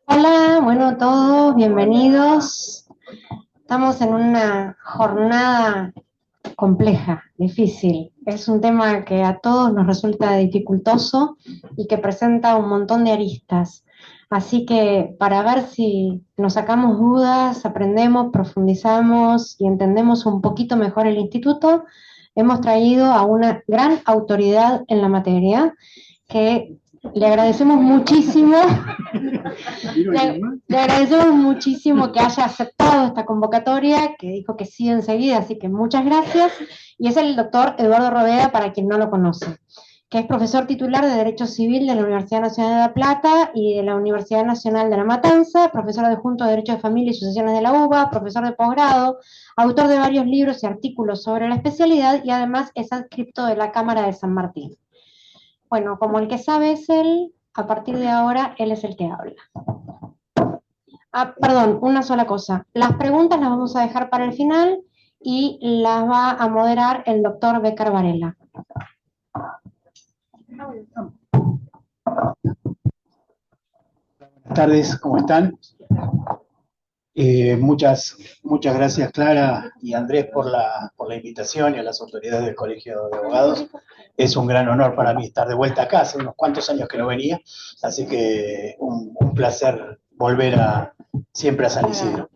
Hola, bueno, todos bienvenidos. Estamos en una jornada compleja, difícil. Es un tema que a todos nos resulta dificultoso y que presenta un montón de aristas. Así que para ver si nos sacamos dudas, aprendemos, profundizamos y entendemos un poquito mejor el instituto, hemos traído a una gran autoridad en la materia que le agradecemos muchísimo. Le agradecemos muchísimo que haya aceptado esta convocatoria, que dijo que sí enseguida, así que muchas gracias. Y es el doctor Eduardo Roveda, para quien no lo conoce, que es profesor titular de Derecho Civil de la Universidad Nacional de La Plata y de la Universidad Nacional de La Matanza, profesor adjunto de Derecho de Familia y Sucesiones de la UBA, profesor de posgrado, autor de varios libros y artículos sobre la especialidad y además es adscripto de la Cámara de San Martín. Bueno, como el que sabe es él, a partir de ahora él es el que habla. Ah, perdón, una sola cosa. Las preguntas las vamos a dejar para el final y las va a moderar el doctor Becar Varela. Buenas tardes, ¿cómo están? Muchas gracias Clara y Andrés por la invitación y a las autoridades del Colegio de Abogados. Es un gran honor para mí estar de vuelta acá, hace unos cuantos años que no venía, así que un placer volver siempre a San Isidro.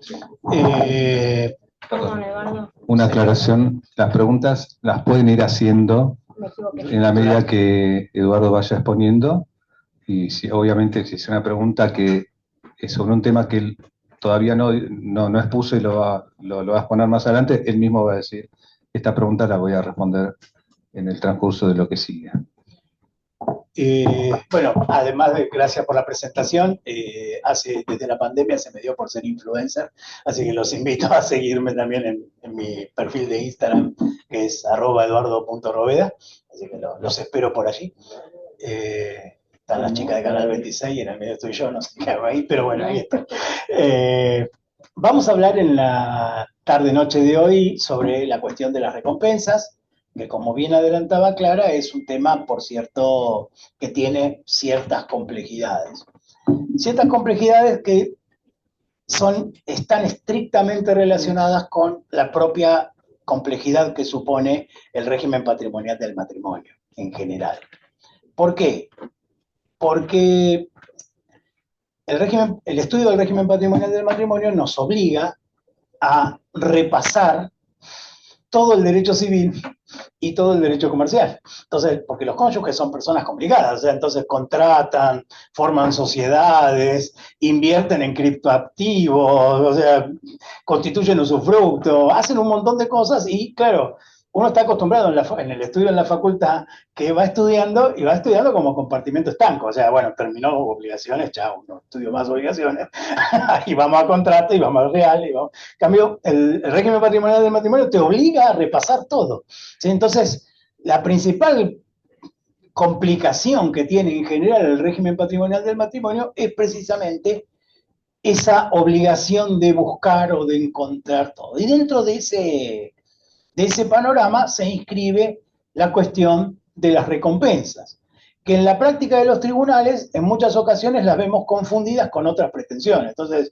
Perdón, una aclaración, las preguntas las pueden ir haciendo en la medida que Eduardo vaya exponiendo, y obviamente si es una pregunta que es sobre un tema que él todavía no expuso y lo va a exponer más adelante, él mismo va a decir, esta pregunta la voy a responder en el transcurso de lo que sigue. Bueno, además de gracias por la presentación, desde la pandemia se me dio por ser influencer, así que los invito a seguirme también en mi perfil de Instagram, que es @eduardo.roveda, así que los espero por allí. Están las chicas de Canal 26 y en el medio estoy yo, no sé qué hago ahí, pero bueno, ahí está. Vamos a hablar en la tarde-noche de hoy sobre la cuestión de las recompensas, que como bien adelantaba Clara, es un tema, por cierto, que tiene ciertas complejidades. Ciertas complejidades que están estrictamente relacionadas con la propia complejidad que supone el régimen patrimonial del matrimonio en general. ¿Por qué? Porque el estudio del régimen patrimonial del matrimonio nos obliga a repasar todo el derecho civil y todo el derecho comercial. Entonces, porque los cónyuges son personas complicadas, o sea, entonces contratan, forman sociedades, invierten en criptoactivos, o sea, constituyen usufructo, hacen un montón de cosas y, claro, uno está acostumbrado en el estudio en la facultad que va estudiando y va estudiando como compartimento estanco. O sea, bueno, terminó obligaciones, chao, no estudio más obligaciones. Y vamos a contrato y vamos al real. En cambio, el régimen patrimonial del matrimonio te obliga a repasar todo. ¿Sí? Entonces, la principal complicación que tiene en general el régimen patrimonial del matrimonio es precisamente esa obligación de buscar o de encontrar todo. Y dentro de ese panorama se inscribe la cuestión de las recompensas, que en la práctica de los tribunales en muchas ocasiones las vemos confundidas con otras pretensiones. Entonces,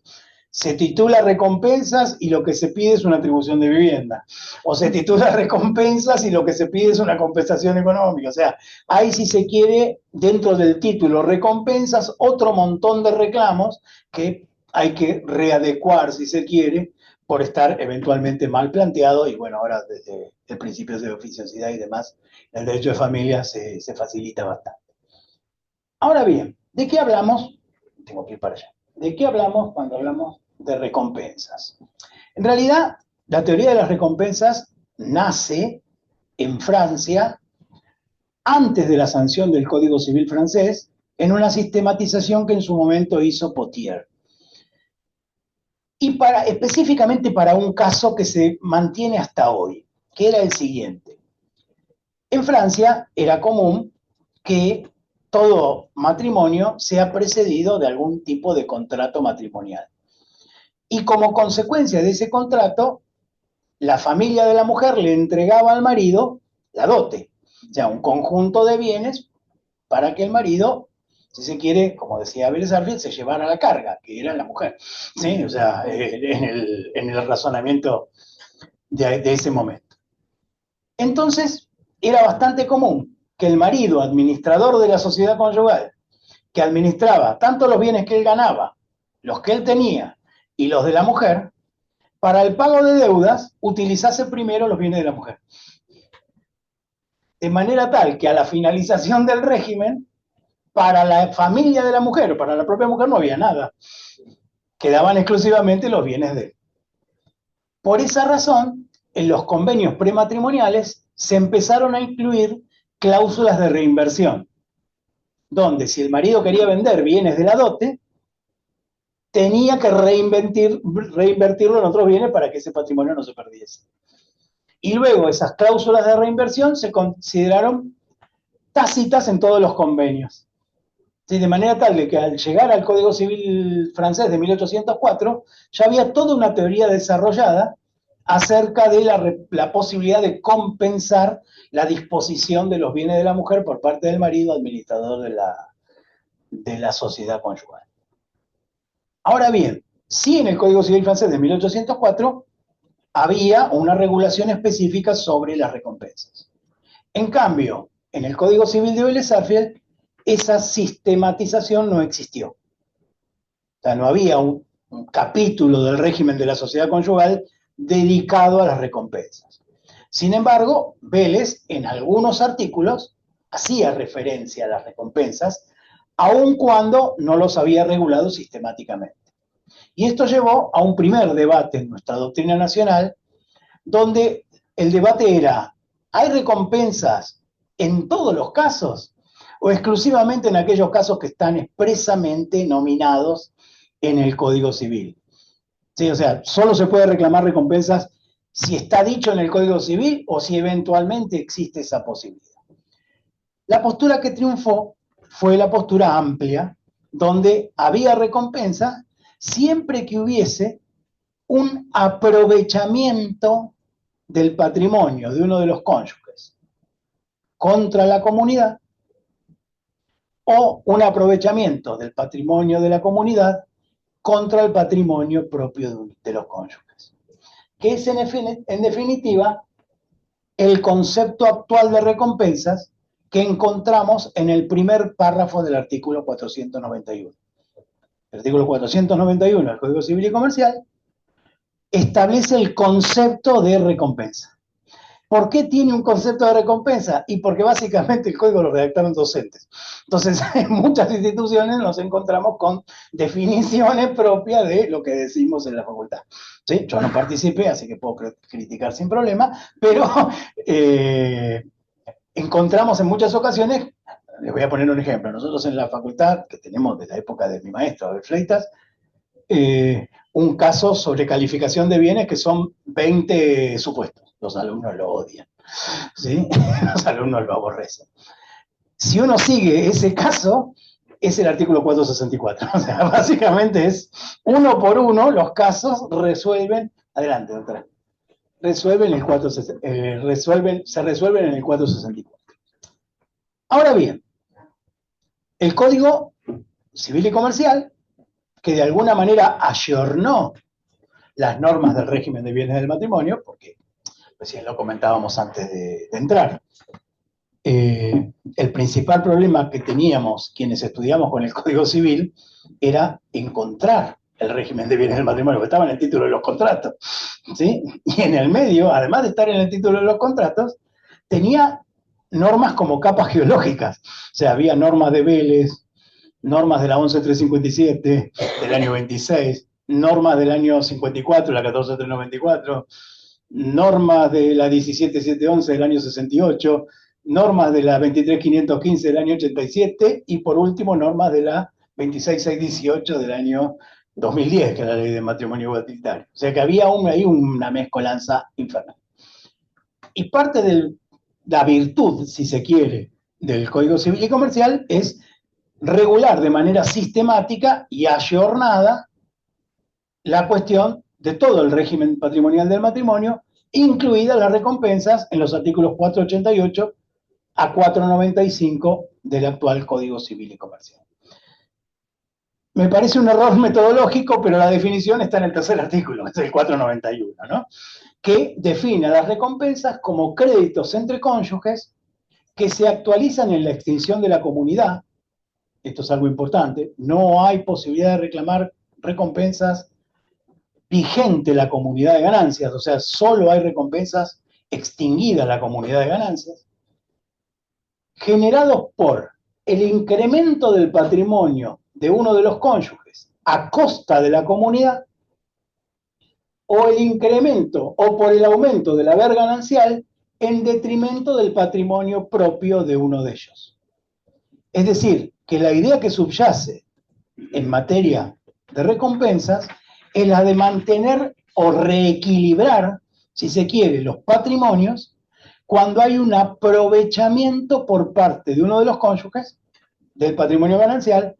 se titula recompensas y lo que se pide es una atribución de vivienda. O se titula recompensas y lo que se pide es una compensación económica. O sea, hay, si se quiere, dentro del título recompensas, otro montón de reclamos que hay que readecuar, si se quiere, por estar eventualmente mal planteado y bueno, ahora desde el principio de oficiosidad y demás, el derecho de familia se facilita bastante. Ahora bien, ¿de qué hablamos? Tengo que ir para allá. ¿De qué hablamos cuando hablamos de recompensas? En realidad, la teoría de las recompensas nace en Francia antes de la sanción del Código Civil francés en una sistematización que en su momento hizo Potier. Y específicamente para un caso que se mantiene hasta hoy, que era el siguiente. En Francia era común que todo matrimonio sea precedido de algún tipo de contrato matrimonial. Y como consecuencia de ese contrato, la familia de la mujer le entregaba al marido la dote, o sea, un conjunto de bienes para que el marido si se quiere, como decía Vélez Arfield, se llevara la carga, que era la mujer, ¿sí? O sea, en el razonamiento de ese momento. Entonces, era bastante común que el marido, administrador de la sociedad conyugal, que administraba tanto los bienes que él ganaba, los que él tenía y los de la mujer, para el pago de deudas, utilizase primero los bienes de la mujer. De manera tal que a la finalización del régimen, para la familia de la mujer, o para la propia mujer, no había nada. Quedaban exclusivamente los bienes de él. Por esa razón, en los convenios prematrimoniales se empezaron a incluir cláusulas de reinversión, donde si el marido quería vender bienes de la dote, tenía que reinvertirlo en otros bienes para que ese patrimonio no se perdiese. Y luego esas cláusulas de reinversión se consideraron tácitas en todos los convenios. ¿Sí? De manera tal de que al llegar al Código Civil francés de 1804, ya había toda una teoría desarrollada acerca de la posibilidad de compensar la disposición de los bienes de la mujer por parte del marido administrador de la sociedad conyugal. Ahora bien, sí en el Código Civil francés de 1804 había una regulación específica sobre las recompensas. En cambio, en el Código Civil de Vélez Arfield, esa sistematización no existió. O sea, no había un capítulo del régimen de la sociedad conyugal dedicado a las recompensas. Sin embargo, Vélez, en algunos artículos, hacía referencia a las recompensas, aun cuando no los había regulado sistemáticamente. Y esto llevó a un primer debate en nuestra doctrina nacional, donde el debate era, ¿hay recompensas en todos los casos o exclusivamente en aquellos casos que están expresamente nominados en el Código Civil? Sí, o sea, solo se puede reclamar recompensas si está dicho en el Código Civil o si eventualmente existe esa posibilidad. La postura que triunfó fue la postura amplia, donde había recompensa siempre que hubiese un aprovechamiento del patrimonio de uno de los cónyuges contra la comunidad o un aprovechamiento del patrimonio de la comunidad contra el patrimonio propio de los cónyuges, que es en definitiva el concepto actual de recompensas que encontramos en el primer párrafo del artículo 491. El artículo 491 del Código Civil y Comercial establece el concepto de recompensa. ¿Por qué tiene un concepto de recompensa? Y porque básicamente el código lo redactaron docentes. Entonces, en muchas instituciones nos encontramos con definiciones propias de lo que decimos en la facultad. ¿Sí? Yo no participé, así que puedo criticar sin problema, pero encontramos en muchas ocasiones, les voy a poner un ejemplo, nosotros en la facultad, que tenemos de la época de mi maestro, Abel Fleitas, un caso sobre calificación de bienes que son 20 supuestos. Los alumnos lo odian, ¿sí? Los alumnos lo aborrecen. Si uno sigue ese caso, es el artículo 464. O sea, básicamente es uno por uno, los casos resuelven, adelante, doctora, se resuelven en el 464. Ahora bien, el Código Civil y Comercial, que de alguna manera ayornó las normas del régimen de bienes del matrimonio, porque recién lo comentábamos antes de entrar. El principal problema que teníamos quienes estudiamos con el Código Civil era encontrar el régimen de bienes del matrimonio, que estaba en el título de los contratos, ¿sí? Y en el medio, además de estar en el título de los contratos, tenía normas como capas geológicas. O sea, había normas de Vélez, normas de la 11357 del año 26, normas del año 54, la 14394, normas de la 17711 del año 68, normas de la 23515 del año 87 y por último normas de la 26618 del año 2010, que es la ley de matrimonio igualitario. O sea que había ahí una mezcolanza infernal. Y parte de la virtud, si se quiere, del Código Civil y Comercial es regular de manera sistemática y ayornada la cuestión de todo el régimen patrimonial del matrimonio, incluidas las recompensas en los artículos 488 a 495 del actual Código Civil y Comercial. me parece un error metodológico, pero la definición está en el tercer artículo, es el 491, ¿no? Que define a las recompensas como créditos entre cónyuges que se actualizan en la extinción de la comunidad. Esto es algo importante. No hay posibilidad de reclamar recompensas vigente la comunidad de ganancias, o sea, solo hay recompensas extinguida la comunidad de ganancias, generados por el incremento del patrimonio de uno de los cónyuges a costa de la comunidad, o el incremento o por el aumento del haber ganancial en detrimento del patrimonio propio de uno de ellos. Es decir, que la idea que subyace en materia de recompensas es la de mantener o reequilibrar, si se quiere, los patrimonios cuando hay un aprovechamiento por parte de uno de los cónyuges del patrimonio ganancial,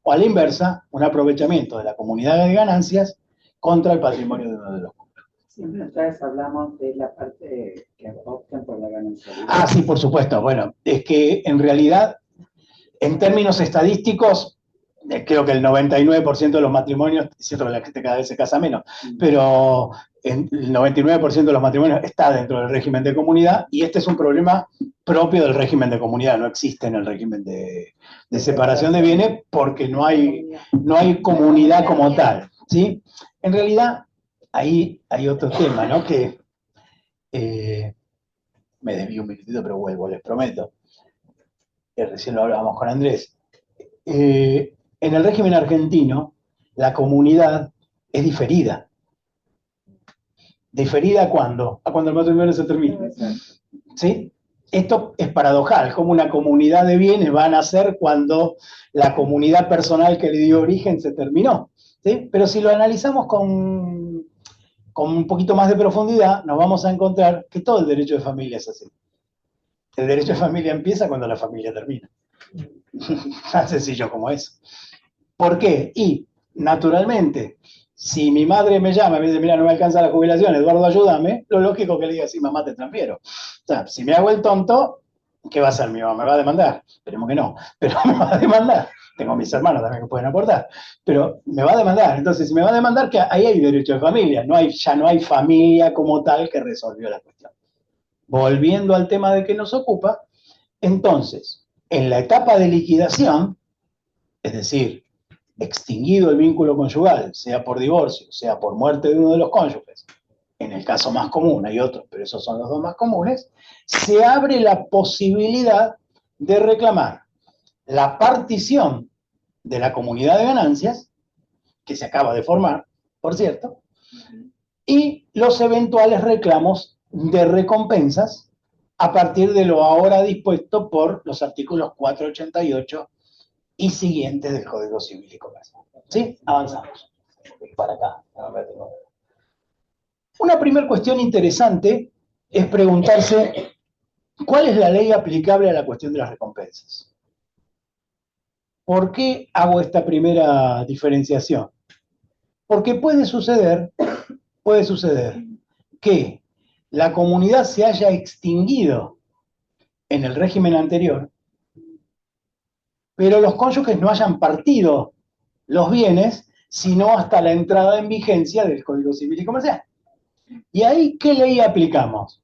o a la inversa, un aprovechamiento de la comunidad de ganancias contra el patrimonio de uno de los cónyuges. Siempre entonces hablamos de la parte que optan por la ganancia. Ah, sí, por supuesto. Bueno, es que en realidad, en términos estadísticos, creo que el 99% de los matrimonios, es cierto que la gente cada vez se casa menos, pero el 99% de los matrimonios está dentro del régimen de comunidad, y este es un problema propio del régimen de comunidad, no existe en el régimen de separación de bienes porque no hay comunidad como tal, ¿sí? En realidad, ahí hay otro tema, ¿no? Que me desvío un minutito, pero vuelvo, les prometo. Recién lo hablábamos con Andrés. En el régimen argentino, la comunidad es diferida. ¿Diferida cuándo? A cuando el matrimonio se termina. ¿Sí? Esto es paradojal, como una comunidad de bienes va a nacer cuando la comunidad personal que le dio origen se terminó. ¿Sí? Pero si lo analizamos con un poquito más de profundidad, nos vamos a encontrar que todo el derecho de familia es así. El derecho de familia empieza cuando la familia termina. Tan sencillo como eso. ¿Por qué? Y, naturalmente, si mi madre me llama y me dice, mira, no me alcanza la jubilación, Eduardo, ayúdame, lo lógico que le diga, sí, mamá, te transfiero. O sea, si me hago el tonto, ¿qué va a hacer mi mamá? ¿Me va a demandar? Esperemos que no, pero me va a demandar. Tengo mis hermanos también que pueden aportar, pero me va a demandar. Entonces, si me va a demandar, que ahí hay derecho de familia, ya no hay familia como tal que resolvió la cuestión. Volviendo al tema de que nos ocupa, entonces, en la etapa de liquidación, es decir, extinguido el vínculo conyugal, sea por divorcio, sea por muerte de uno de los cónyuges, en el caso más común, hay otros, pero esos son los dos más comunes, se abre la posibilidad de reclamar la partición de la comunidad de ganancias, que se acaba de formar, por cierto, y los eventuales reclamos de recompensas a partir de lo ahora dispuesto por los artículos 488 y siguientes del Código Civil y Comercial. ¿Sí? Avanzamos. Para acá. Una primera cuestión interesante es preguntarse ¿cuál es la ley aplicable a la cuestión de las recompensas? ¿Por qué hago esta primera diferenciación? Porque puede suceder que la comunidad se haya extinguido en el régimen anterior, pero los cónyuges no hayan partido los bienes, sino hasta la entrada en vigencia del Código Civil y Comercial. ¿Y ahí qué ley aplicamos?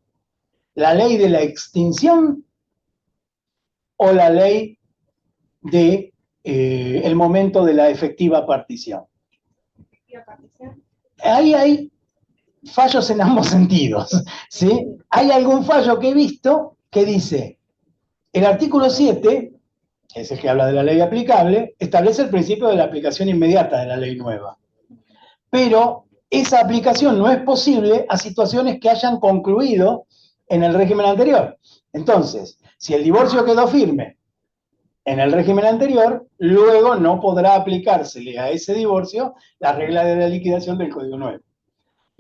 ¿La ley de la extinción o la ley de el momento de la efectiva partición? Ahí hay fallos en ambos sentidos, ¿sí? Hay algún fallo que he visto que dice, el artículo 7, que es el que habla de la ley aplicable, establece el principio de la aplicación inmediata de la ley nueva. Pero esa aplicación no es posible a situaciones que hayan concluido en el régimen anterior. Entonces, si el divorcio quedó firme en el régimen anterior, luego no podrá aplicársele a ese divorcio la regla de la liquidación del Código Nuevo.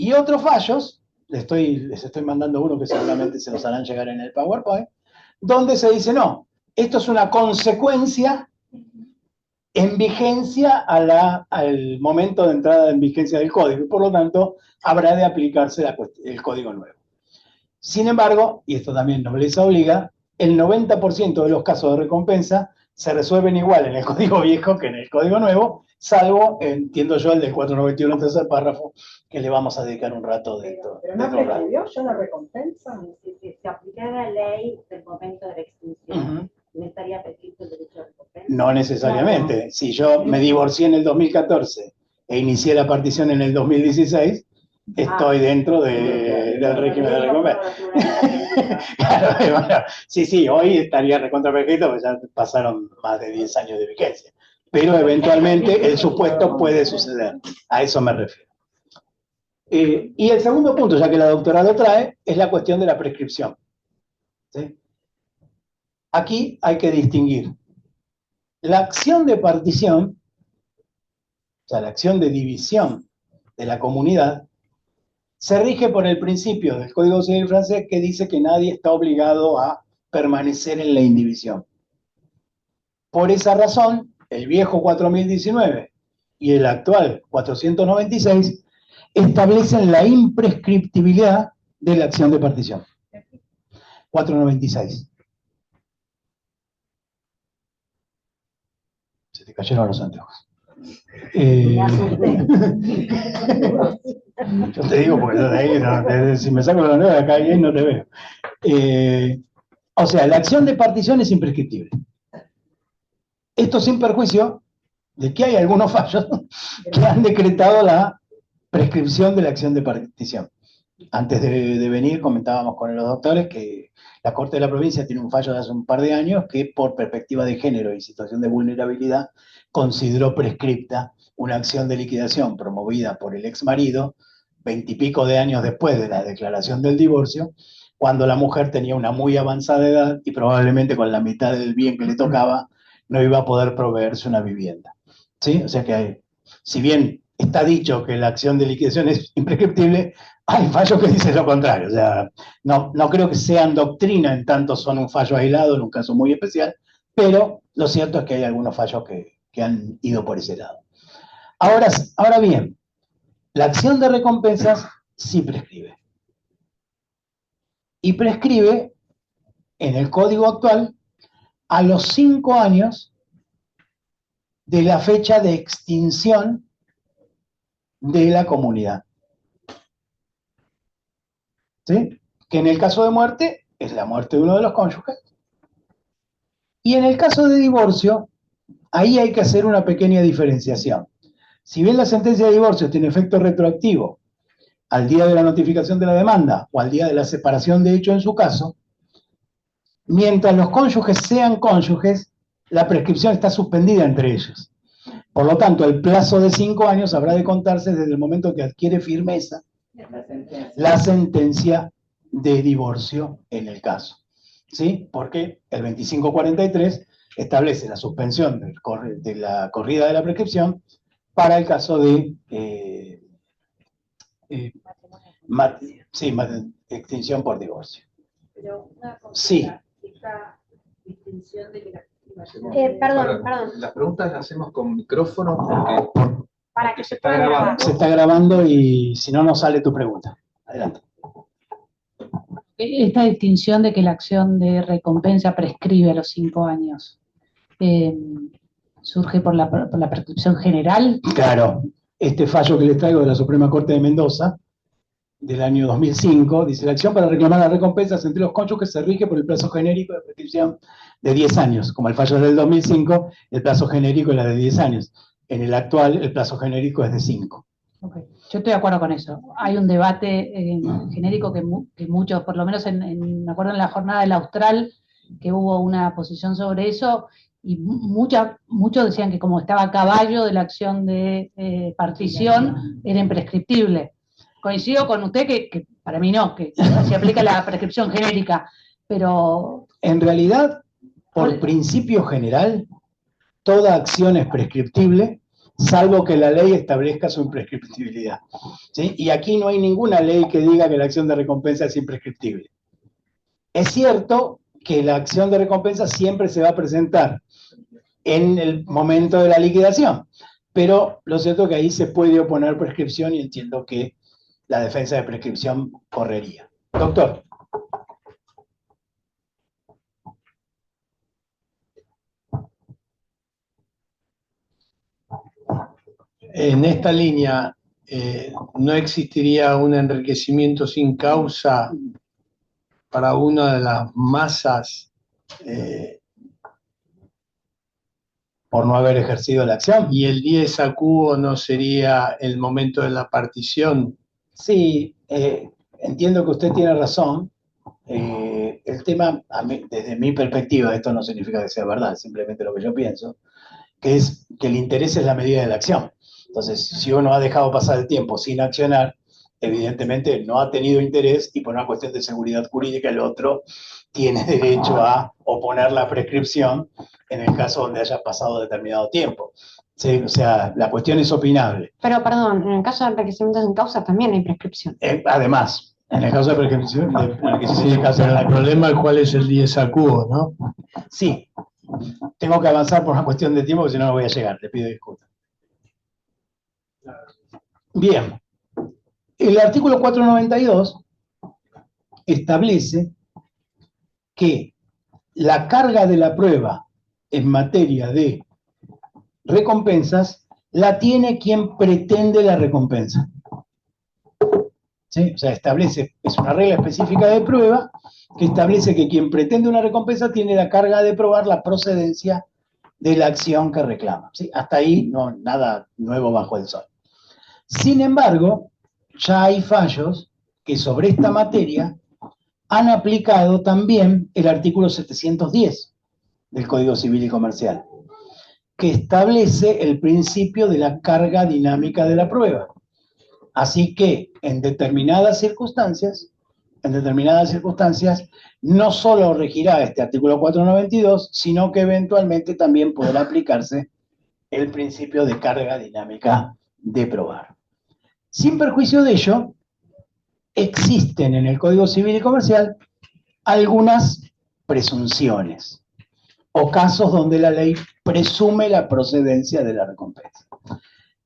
Y otros fallos, les estoy mandando uno que seguramente se los harán llegar en el PowerPoint, donde se dice, no, esto es una consecuencia en vigencia al momento de entrada en vigencia del código, y por lo tanto habrá de aplicarse el Código Nuevo. Sin embargo, y esto también nos les obliga, el 90% de los casos de recompensa se resuelven igual en el Código Viejo que en el Código Nuevo, salvo, entiendo yo, el del 491 tercer párrafo, que le vamos a dedicar un rato Pero no prescribió ya la recompensa. Si se aplicara la ley del momento de la extinción, ¿no estaría prescrito el derecho de recompensa? No necesariamente. Claro. Si yo me divorcié en el 2014 e inicié la partición en el 2016, estoy dentro del régimen de recompensa. Claro, bueno, sí, hoy estaría recontra prescrito, porque ya pasaron más de 10 años de vigencia. Pero eventualmente el supuesto puede suceder. A eso me refiero. Y el segundo punto, ya que la doctora lo trae, es la cuestión de la prescripción. ¿Sí? Aquí hay que distinguir la acción de partición, o sea, la acción de división de la comunidad, se rige por el principio del Código Civil francés que dice que nadie está obligado a permanecer en la indivisión. Por esa razón, el viejo 4019 y el actual 496 establecen la imprescriptibilidad de la acción de partición. 496. Se te cayeron los anteojos. Yo te digo, porque yo de ahí, si me saco los anteojos de acá ahí no te veo. O sea, la acción de partición es imprescriptible. Esto sin perjuicio de que hay algunos fallos que han decretado la prescripción de la acción de partición. Antes de venir comentábamos con los doctores que la Corte de la Provincia tiene un fallo de hace un par de años que por perspectiva de género y situación de vulnerabilidad consideró prescripta una acción de liquidación promovida por el ex marido 20 y pico de años después de la declaración del divorcio, cuando la mujer tenía una muy avanzada edad y probablemente con la mitad del bien que le tocaba no iba a poder proveerse una vivienda. ¿Sí? O sea que si bien está dicho que la acción de liquidación es imprescriptible, hay fallos que dicen lo contrario. O sea, no creo que sean doctrina, en tanto son un fallo aislado en un caso muy especial, pero lo cierto es que hay algunos fallos que han ido por ese lado. Ahora bien, la acción de recompensas sí prescribe. Y prescribe, en el código actual, a los 5 años de la fecha de extinción de la comunidad. ¿Sí? Que en el caso de muerte es la muerte de uno de los cónyuges. Y en el caso de divorcio, ahí hay que hacer una pequeña diferenciación. Si bien la sentencia de divorcio tiene efecto retroactivo al día de la notificación de la demanda o al día de la separación de hecho en su caso, mientras los cónyuges sean cónyuges, la prescripción está suspendida entre ellos. Por lo tanto, el plazo de 5 años habrá de contarse desde el momento que adquiere firmeza la sentencia de divorcio en el caso. ¿Sí? Porque el 2543 establece la suspensión de la corrida de la prescripción para el caso de extinción por divorcio. Pero una consulta, sí. Esta distinción de que la perdón. Las preguntas las hacemos con micrófono porque se está grabando. Se está grabando y si no, no sale tu pregunta. Adelante. Esta distinción de que la acción de recompensa prescribe a los 5 años, ¿surge por la prescripción general? Claro. Este fallo que les traigo de la Suprema Corte de Mendoza, del año 2005, dice: la acción para reclamar las recompensas entre los cónyuges se rige por el plazo genérico de prescripción de 10 años. Como el fallo del 2005, el plazo genérico era de 10 años. En el actual, el plazo genérico es de 5. Okay. Yo estoy de acuerdo con eso. Hay un debate genérico que muchos, por lo menos me acuerdo en la jornada del Austral, que hubo una posición sobre eso, y muchos decían que como estaba a caballo de la acción de partición, era imprescriptible. Coincido con usted que para mí no, que se aplica la prescripción genérica, pero... En realidad, por principio general, toda acción es prescriptible, salvo que la ley establezca su imprescriptibilidad. ¿Sí? Y aquí no hay ninguna ley que diga que la acción de recompensa es imprescriptible. Es cierto que la acción de recompensa siempre se va a presentar en el momento de la liquidación, pero lo cierto es que ahí se puede oponer prescripción y entiendo que la defensa de prescripción correría. Doctor. En esta línea, ¿no existiría un enriquecimiento sin causa para una de las masas por no haber ejercido la acción? y el 10 a cubo no sería el momento de la partición? Sí, entiendo que usted tiene razón. El tema, desde mi perspectiva, esto no significa que sea verdad, es simplemente lo que yo pienso, que es que el interés es la medida de la acción. Entonces, si uno ha dejado pasar el tiempo sin accionar, evidentemente no ha tenido interés y por una cuestión de seguridad jurídica el otro tiene derecho a oponer la prescripción en el caso donde haya pasado determinado tiempo. Sí, o sea, la cuestión es opinable. Pero, perdón, en el caso de enriquecimiento sin causa también hay prescripción. Además, en el caso de prescripción, Sí, pero el problema es cuál es el 10 a cubo, ¿no? sí, tengo que avanzar por una cuestión de tiempo, porque si no, no voy a llegar, le pido disculpas. Bien, el artículo 492 establece que la carga de la prueba en materia de recompensas la tiene quien pretende la recompensa. ¿Sí? O sea, establece, es una regla específica de prueba que establece que quien pretende una recompensa tiene la carga de probar la procedencia de la acción que reclama. ¿Sí? Hasta ahí no, nada nuevo bajo el sol. Sin embargo, ya hay fallos que sobre esta materia han aplicado también el artículo 710 del Código Civil y Comercial, que establece el principio de la carga dinámica de la prueba. Así que en determinadas circunstancias, no solo regirá este artículo 492, sino que eventualmente también podrá aplicarse el principio de carga dinámica de probar. Sin perjuicio de ello, existen en el Código Civil y Comercial algunas presunciones o casos donde la ley presume la procedencia de la recompensa.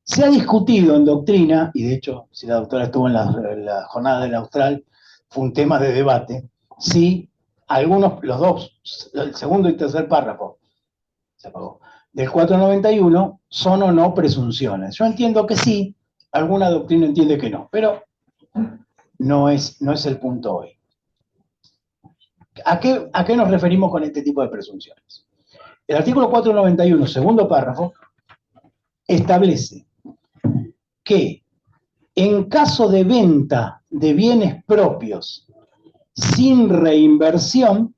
Se ha discutido en doctrina, y de hecho, si la doctora estuvo en la jornada del Austral, fue un tema de debate, si los dos, el segundo y tercer párrafo, se apagó, del 491 son o no presunciones. Yo entiendo que sí, alguna doctrina entiende que no, pero no es el punto hoy. ¿A qué nos referimos con este tipo de presunciones? El artículo 491, segundo párrafo, establece que en caso de venta de bienes propios sin reinversión,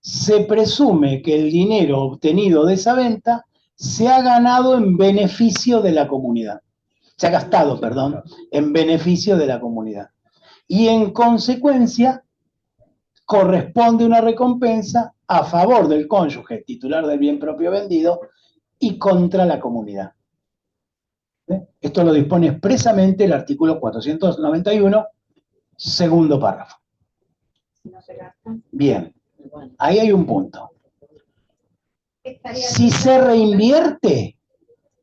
se presume que el dinero obtenido de esa venta se ha ganado en beneficio de la comunidad. Se ha gastado, perdón, en beneficio de la comunidad. Y en consecuencia, corresponde una recompensa a favor del cónyuge titular del bien propio vendido y contra la comunidad. Esto lo dispone expresamente el artículo 491, segundo párrafo. Bien, ahí hay un punto. Si se reinvierte,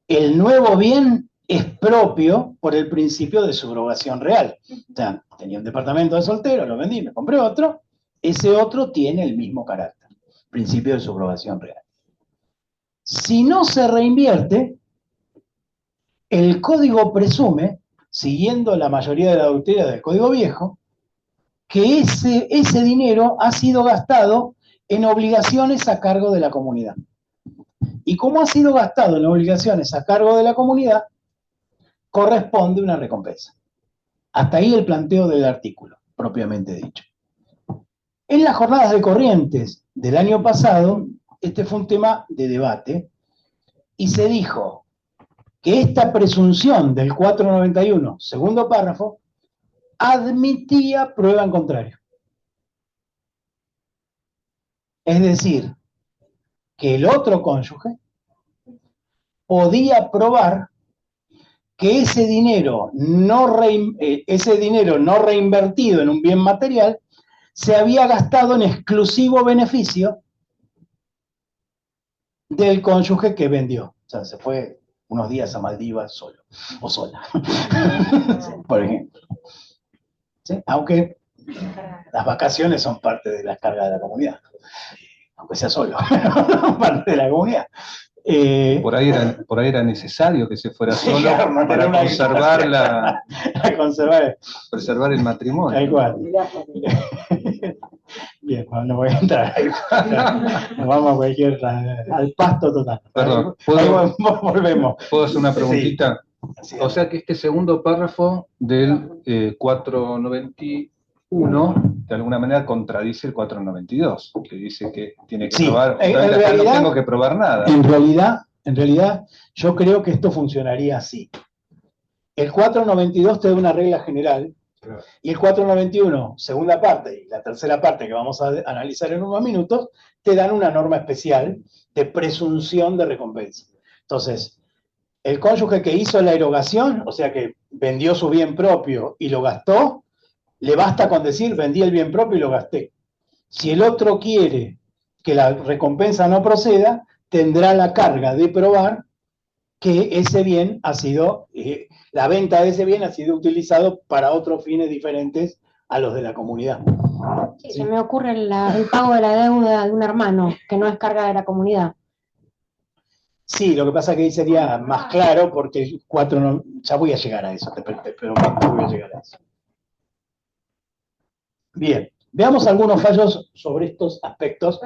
el nuevo bien es propio por el principio de subrogación real. O sea, tenía un departamento de soltero, lo vendí, me compré otro, ese otro tiene el mismo carácter, principio de subrogación real. Si no se reinvierte, el código presume, siguiendo la mayoría de la doctrina del Código Viejo, que ese dinero ha sido gastado en obligaciones a cargo de la comunidad. Y como ha sido gastado en obligaciones a cargo de la comunidad, corresponde una recompensa. Hasta ahí el planteo del artículo, propiamente dicho. En las jornadas de Corrientes del año pasado, este fue un tema de debate, y se dijo que esta presunción del 491, segundo párrafo, admitía prueba en contrario. Es decir, que el otro cónyuge podía probar que ese dinero no reinvertido en un bien material se había gastado en exclusivo beneficio del cónyuge que vendió. O sea, se fue unos días a Maldivas solo, o sola, por ejemplo. ¿Sí? Aunque las vacaciones son parte de las cargas de la comunidad, aunque sea solo, parte de la comunidad. Por ahí era necesario que se fuera Sí, solo claro, mantener para una conservar a conservar. preservar el matrimonio. Tal cual. Bien, bueno, no voy a entrar ahí. Nos vamos a al pasto total. Perdón, Ahí volvemos. ¿Puedo hacer una preguntita? Sí. O sea que este segundo párrafo del 491 de alguna manera contradice el 492, que dice que tiene que Sí, probar. en Acá realidad, no tengo que probar nada. En realidad, yo creo que esto funcionaría así. El 492 te da una regla general, y el 491, segunda parte, y la tercera parte que vamos a analizar en unos minutos, te dan una norma especial de presunción de recompensa. Entonces, el cónyuge que hizo la erogación, o sea que vendió su bien propio y lo gastó, le basta con decir vendí el bien propio y lo gasté. Si el otro quiere que la recompensa no proceda, tendrá la carga de probar que ese bien ha sido, la venta de ese bien ha sido utilizado para otros fines diferentes a los de la comunidad. Sí, se me ocurre el pago de la deuda de un hermano, que no es carga de la comunidad. Sí, lo que pasa es que ahí sería más claro porque el 4 no, ya voy a llegar a eso, pero voy a llegar a eso. Bien, veamos algunos fallos sobre estos aspectos.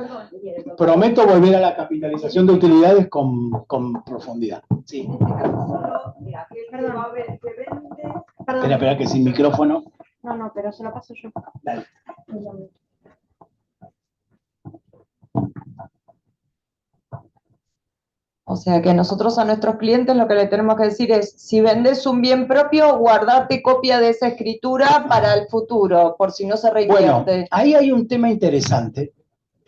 Prometo volver a la capitalización de utilidades con profundidad. Sí. Espera, que sin micrófono. No, pero se lo paso yo. Dale. O sea que nosotros a nuestros clientes lo que le tenemos que decir es, si vendes un bien propio, guardate copia de esa escritura para el futuro, por si no se requiere. Bueno, ahí hay un tema interesante,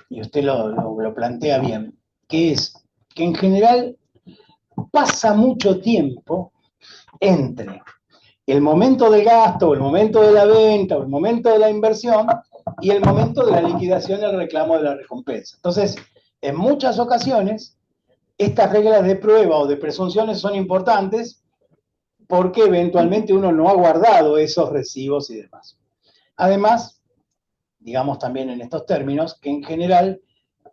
y usted lo plantea bien, que es que en general pasa mucho tiempo entre el momento del gasto, o el momento de la venta, o el momento de la inversión, y el momento de la liquidación y el reclamo de la recompensa. Entonces, en muchas ocasiones, estas reglas de prueba o de presunciones son importantes porque eventualmente uno no ha guardado esos recibos y demás. Además, digamos también en estos términos, que en general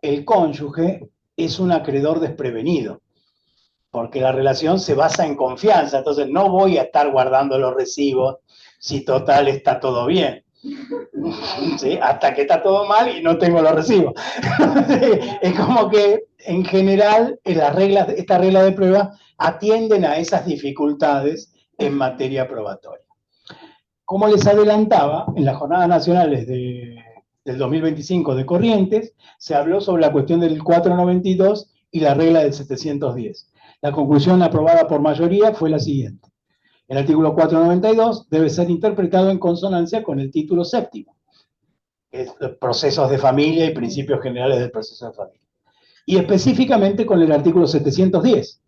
el cónyuge es un acreedor desprevenido, porque la relación se basa en confianza, entonces no voy a estar guardando los recibos si total está todo bien. ¿Sí? Hasta que está todo mal y no tengo los recibos. Es como que en general estas reglas de prueba atienden a esas dificultades en materia probatoria. Como les adelantaba, en las jornadas nacionales del 2025 de Corrientes, se habló sobre la cuestión del 492 y la regla del 710. La conclusión aprobada por mayoría fue la siguiente. El artículo 492 debe ser interpretado en consonancia con el título séptimo, que es procesos de familia y principios generales del proceso de familia. Y específicamente con el artículo 710,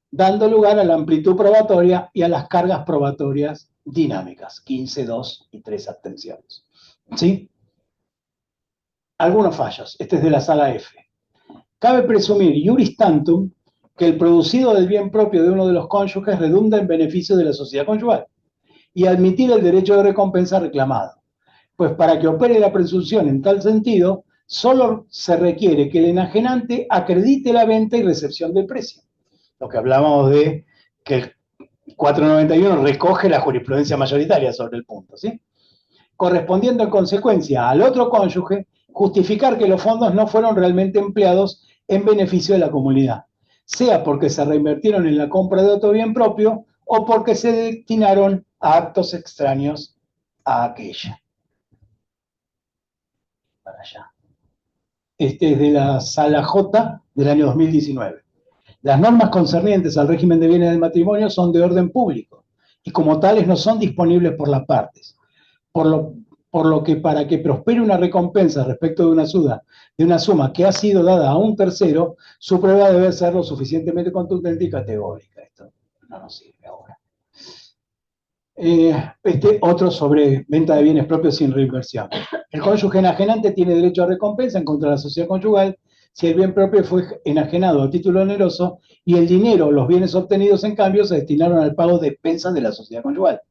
dando lugar a la amplitud probatoria y a las cargas probatorias dinámicas, 15, 2 y 3 abstenciones. ¿Sí? Algunos fallos. Este es de la sala F. Cabe presumir, iuris tantum, que el producido del bien propio de uno de los cónyuges redunda en beneficio de la sociedad conyugal y admitir el derecho de recompensa reclamado. Pues para que opere la presunción en tal sentido, solo se requiere que el enajenante acredite la venta y recepción del precio. Lo que hablábamos de que el 491 recoge la jurisprudencia mayoritaria sobre el punto, ¿sí? Correspondiendo en consecuencia al otro cónyuge, justificar que los fondos no fueron realmente empleados en beneficio de la comunidad, sea porque se reinvirtieron en la compra de otro bien propio o porque se destinaron a actos extraños a aquella. Para allá. Este es de la sala J del año 2019. Las normas concernientes al régimen de bienes del matrimonio son de orden público y como tales no son disponibles por las partes. Por lo que para que prospere una recompensa respecto de una suma que ha sido dada a un tercero, su prueba debe ser lo suficientemente contundente y categórica. Esto no nos sirve ahora. Otro sobre venta de bienes propios sin reinversión. El cónyuge enajenante tiene derecho a recompensa en contra de la sociedad conyugal si el bien propio fue enajenado a título oneroso y el dinero o los bienes obtenidos en cambio se destinaron al pago de expensas de la sociedad conyugal,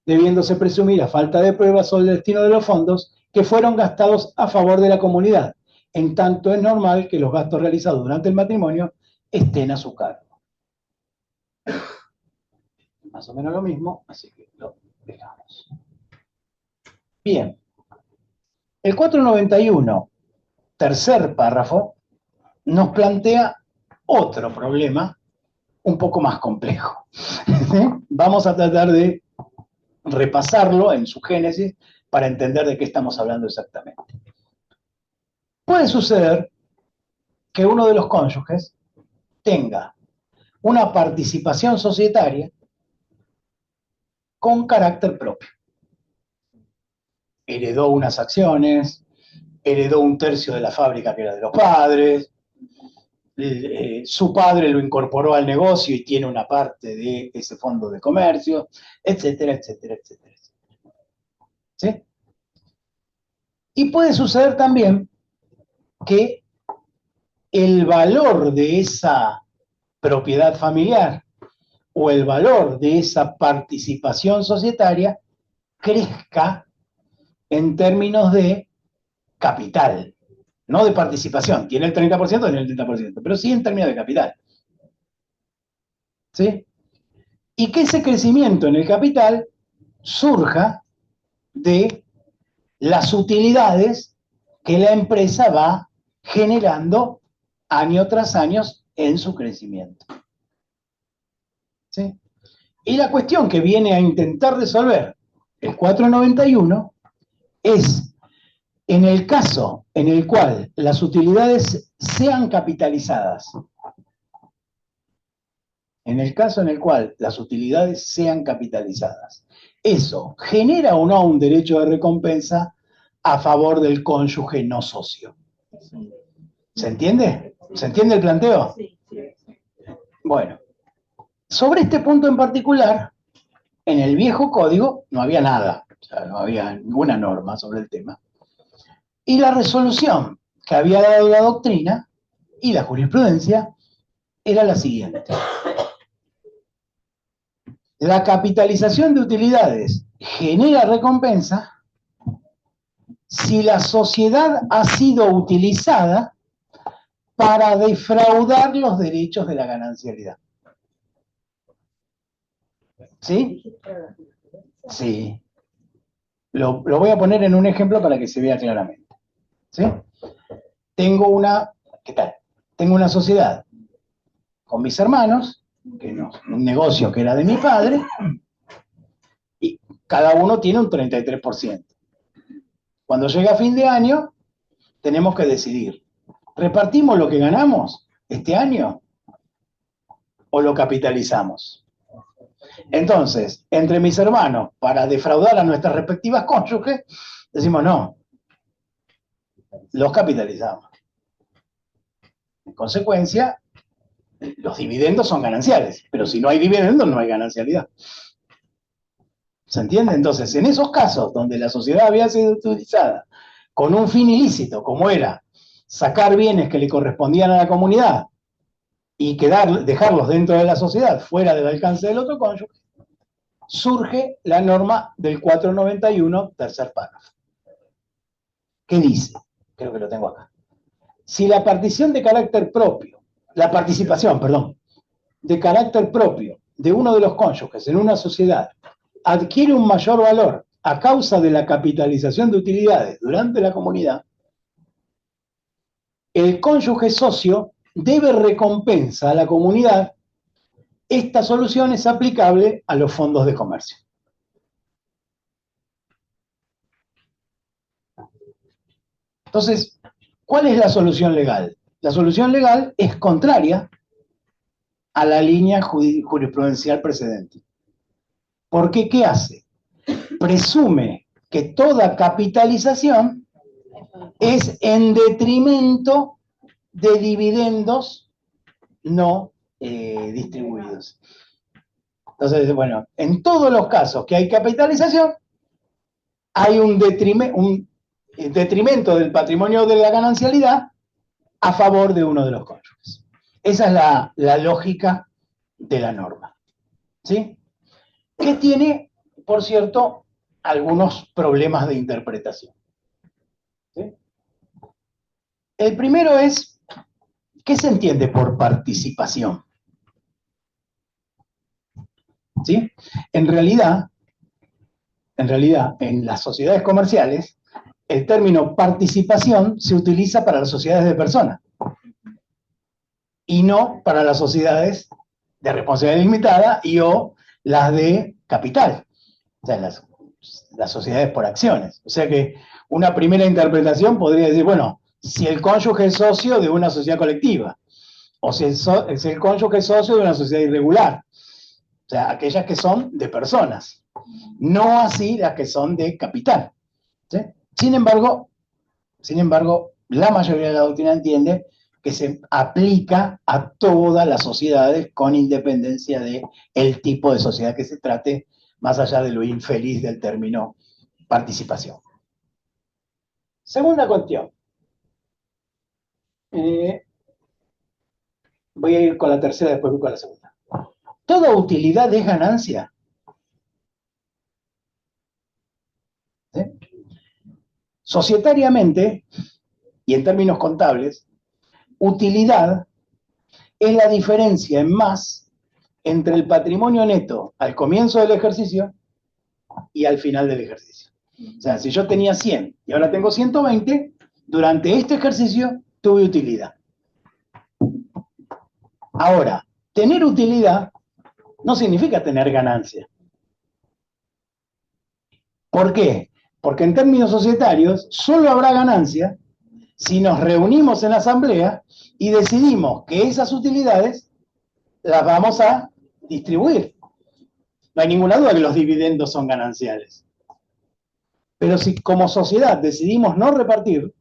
debiéndose presumir a falta de pruebas sobre el destino de los fondos que fueron gastados a favor de la comunidad. En tanto es normal que los gastos realizados durante el matrimonio estén a su cargo. Más o menos lo mismo, así que lo dejamos. Bien. El 491, tercer párrafo, nos plantea otro problema un poco más complejo. Vamos a tratar de repasarlo en su génesis para entender de qué estamos hablando exactamente. Puede suceder que uno de los cónyuges tenga una participación societaria con carácter propio. Heredó unas acciones, heredó un tercio de la fábrica que era de los padres, su padre lo incorporó al negocio y tiene una parte de ese fondo de comercio, etcétera, etcétera, etcétera. ¿Sí? Y puede suceder también que el valor de esa propiedad familiar o el valor de esa participación societaria crezca en términos de capital, no de participación. Tiene el 30%, tiene el 30%, pero sí en términos de capital. ¿Sí? Y que ese crecimiento en el capital surja de las utilidades que la empresa va generando año tras año en su crecimiento. ¿Sí? Y la cuestión que viene a intentar resolver el 491 es, en el caso en el cual las utilidades sean capitalizadas, en el caso en el cual las utilidades sean capitalizadas, ¿eso genera o no un derecho de recompensa a favor del cónyuge no socio? ¿Se entiende? ¿Se entiende el planteo? Bueno, sobre este punto en particular, en el viejo código no había nada, o sea, no había ninguna norma sobre el tema. Y la resolución que había dado la doctrina y la jurisprudencia era la siguiente. La capitalización de utilidades genera recompensa si la sociedad ha sido utilizada para defraudar los derechos de la ganancialidad. ¿Sí? Sí. Lo voy a poner en un ejemplo para que se vea claramente. ¿Sí? Tengo una, ¿qué tal? Tengo una sociedad con mis hermanos, un negocio que era de mi padre, y cada uno tiene un 33%. Cuando llega fin de año, tenemos que decidir, ¿repartimos lo que ganamos este año o lo capitalizamos? Entonces, entre mis hermanos, para defraudar a nuestras respectivas cónyuges, decimos no, los capitalizamos. En consecuencia, los dividendos son gananciales, pero si no hay dividendos no hay ganancialidad. ¿Se entiende? Entonces, en esos casos donde la sociedad había sido utilizada con un fin ilícito, como era sacar bienes que le correspondían a la comunidad y dejarlos dentro de la sociedad, fuera del alcance del otro cónyuge, surge la norma del 491, tercer párrafo. ¿Qué dice? Creo que lo tengo acá. Si la participación, de carácter propio de uno de los cónyuges en una sociedad adquiere un mayor valor a causa de la capitalización de utilidades durante la comunidad, el cónyuge socio debe recompensa a la comunidad. Esta solución es aplicable a los fondos de comercio. Entonces, ¿cuál es la solución legal? La solución legal es contraria a la línea jurisprudencial precedente. Porque, ¿qué hace? Presume que toda capitalización es en detrimento de dividendos no distribuidos. Entonces, bueno, en todos los casos que hay capitalización, hay un detrimento del patrimonio de la ganancialidad a favor de uno de los cónyuges. Esa es la lógica de la norma. ¿Sí? Que tiene, por cierto, algunos problemas de interpretación. ¿Sí? El primero es ¿Qué se entiende por participación? ¿Sí? En realidad, en las sociedades comerciales, el término participación se utiliza para las sociedades de personas y no para las sociedades de responsabilidad limitada y o las de capital, o sea, las sociedades por acciones. O sea que una primera interpretación podría decir, bueno, si el cónyuge es socio de una sociedad colectiva, o si es el cónyuge es socio de una sociedad irregular, o sea, aquellas que son de personas, no así las que son de capital. ¿Sí? Sin embargo, la mayoría de la doctrina entiende que se aplica a todas las sociedades con independencia del tipo de sociedad que se trate, más allá de lo infeliz del término participación. Segunda cuestión. Voy a ir con la tercera, después voy con la segunda. ¿Toda utilidad es ganancia? ¿Sí? Societariamente, y en términos contables, utilidad es la diferencia en más entre el patrimonio neto al comienzo del ejercicio y al final del ejercicio. O sea, si yo tenía 100 y ahora tengo 120, durante este ejercicio tuve utilidad. Ahora, tener utilidad no significa tener ganancia. ¿Por qué? Porque en términos societarios solo habrá ganancia si nos reunimos en la asamblea y decidimos que esas utilidades las vamos a distribuir. No hay ninguna duda que los dividendos son gananciales. Pero si como sociedad decidimos no repartir,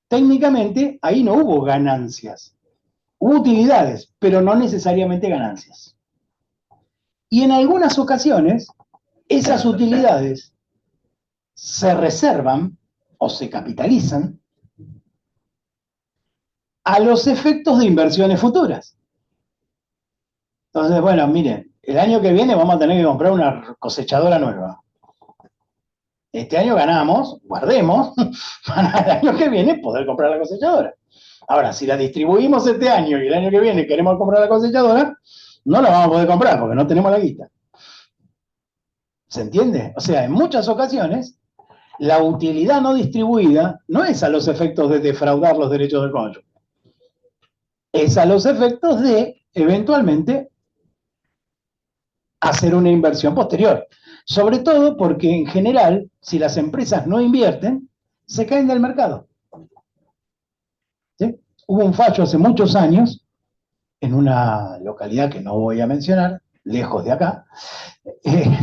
técnicamente ahí no hubo ganancias. Hubo utilidades, pero no necesariamente ganancias. Y en algunas ocasiones, esas utilidades se reservan o se capitalizan a los efectos de inversiones futuras. Entonces, bueno, miren, el año que viene vamos a tener que comprar una cosechadora nueva. Este año ganamos, guardemos, para el año que viene poder comprar la cosechadora. Ahora, si la distribuimos este año y el año que viene queremos comprar la cosechadora, no la vamos a poder comprar porque no tenemos la guita. ¿Se entiende? O sea, en muchas ocasiones, la utilidad no distribuida no es a los efectos de defraudar los derechos del cónyuge. Es a los efectos de, eventualmente, hacer una inversión posterior. Sobre todo porque, en general, si las empresas no invierten, se caen del mercado. ¿Sí? Hubo un fallo hace muchos años, en una localidad que no voy a mencionar, lejos de acá,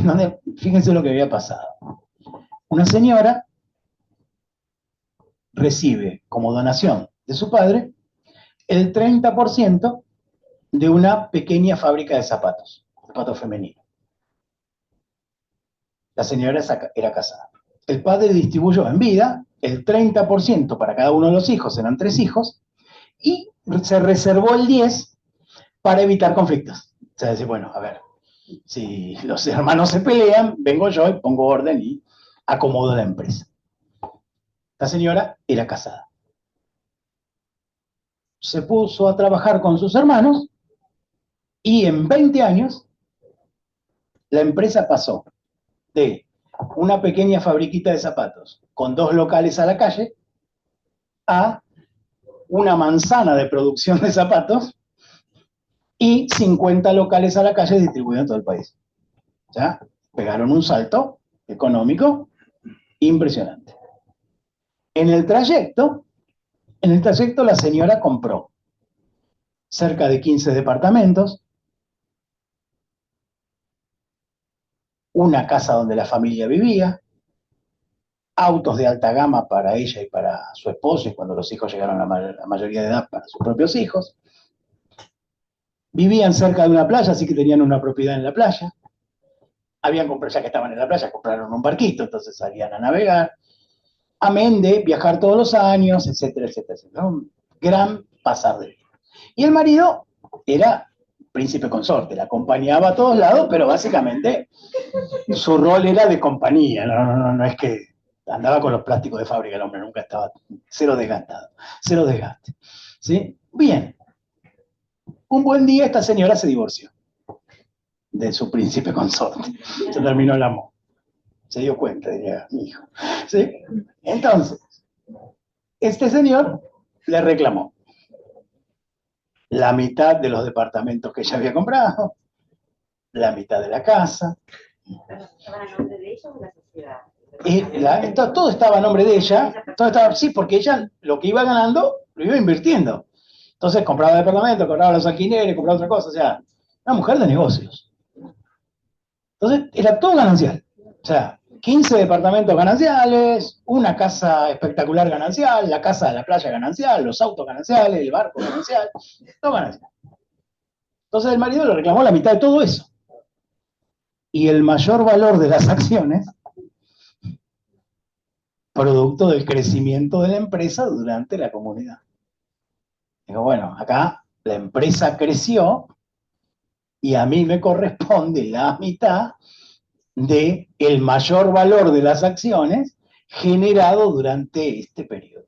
donde, fíjense lo que había pasado. Una señora recibe como donación de su padre el 30% de una pequeña fábrica de zapatos femeninos. La señora era casada. El padre distribuyó en vida el 30% para cada uno de los hijos, eran 3 hijos, y se reservó el 10% para evitar conflictos. O sea, decir, bueno, a ver, si los hermanos se pelean, vengo yo y pongo orden y acomodo la empresa. La señora era casada. Se puso a trabajar con sus hermanos y en 20 años la empresa pasó de una pequeña fabriquita de zapatos con 2 locales a la calle a una manzana de producción de zapatos y 50 locales a la calle distribuidos en todo el país. O sea, pegaron un salto económico impresionante. En el trayecto la señora compró cerca de 15 departamentos, una casa donde la familia vivía, autos de alta gama para ella y para su esposo, y cuando los hijos llegaron a la mayoría de edad, para sus propios hijos. Vivían cerca de una playa, así que tenían una propiedad en la playa. Habían comprado, ya que estaban en la playa, compraron un barquito, entonces salían a navegar. Amén de viajar todos los años, etcétera, etcétera, etcétera. Un gran pasar de vida. Y el marido era príncipe consorte, la acompañaba a todos lados, pero básicamente su rol era de compañía, no es que andaba con los plásticos de fábrica, el hombre nunca estaba, cero desgastado, cero desgaste, ¿sí? Bien. Un buen día esta señora se divorció de su príncipe consorte. Se terminó el amor. Se dio cuenta, diría mi hijo. ¿Sí? Entonces, este señor le reclamó la mitad de los departamentos que ella había comprado, la mitad de la casa. ¿Estaban a nombre de ella o de la sociedad? Y todo estaba a nombre de ella. Todo estaba, sí, porque ella lo que iba ganando lo iba invirtiendo. Entonces compraba departamentos, compraba los alquileres, compraba otra cosa. O sea, una mujer de negocios. Entonces era todo ganancial. O sea, 15 departamentos gananciales, una casa espectacular ganancial, la casa de la playa ganancial, los autos gananciales, el barco ganancial, todo ganancial. Entonces el marido le reclamó la mitad de todo eso. Y el mayor valor de las acciones, producto del crecimiento de la empresa durante la comunidad. Digo, bueno, acá la empresa creció y a mí me corresponde la mitad de el mayor valor de las acciones generado durante este periodo.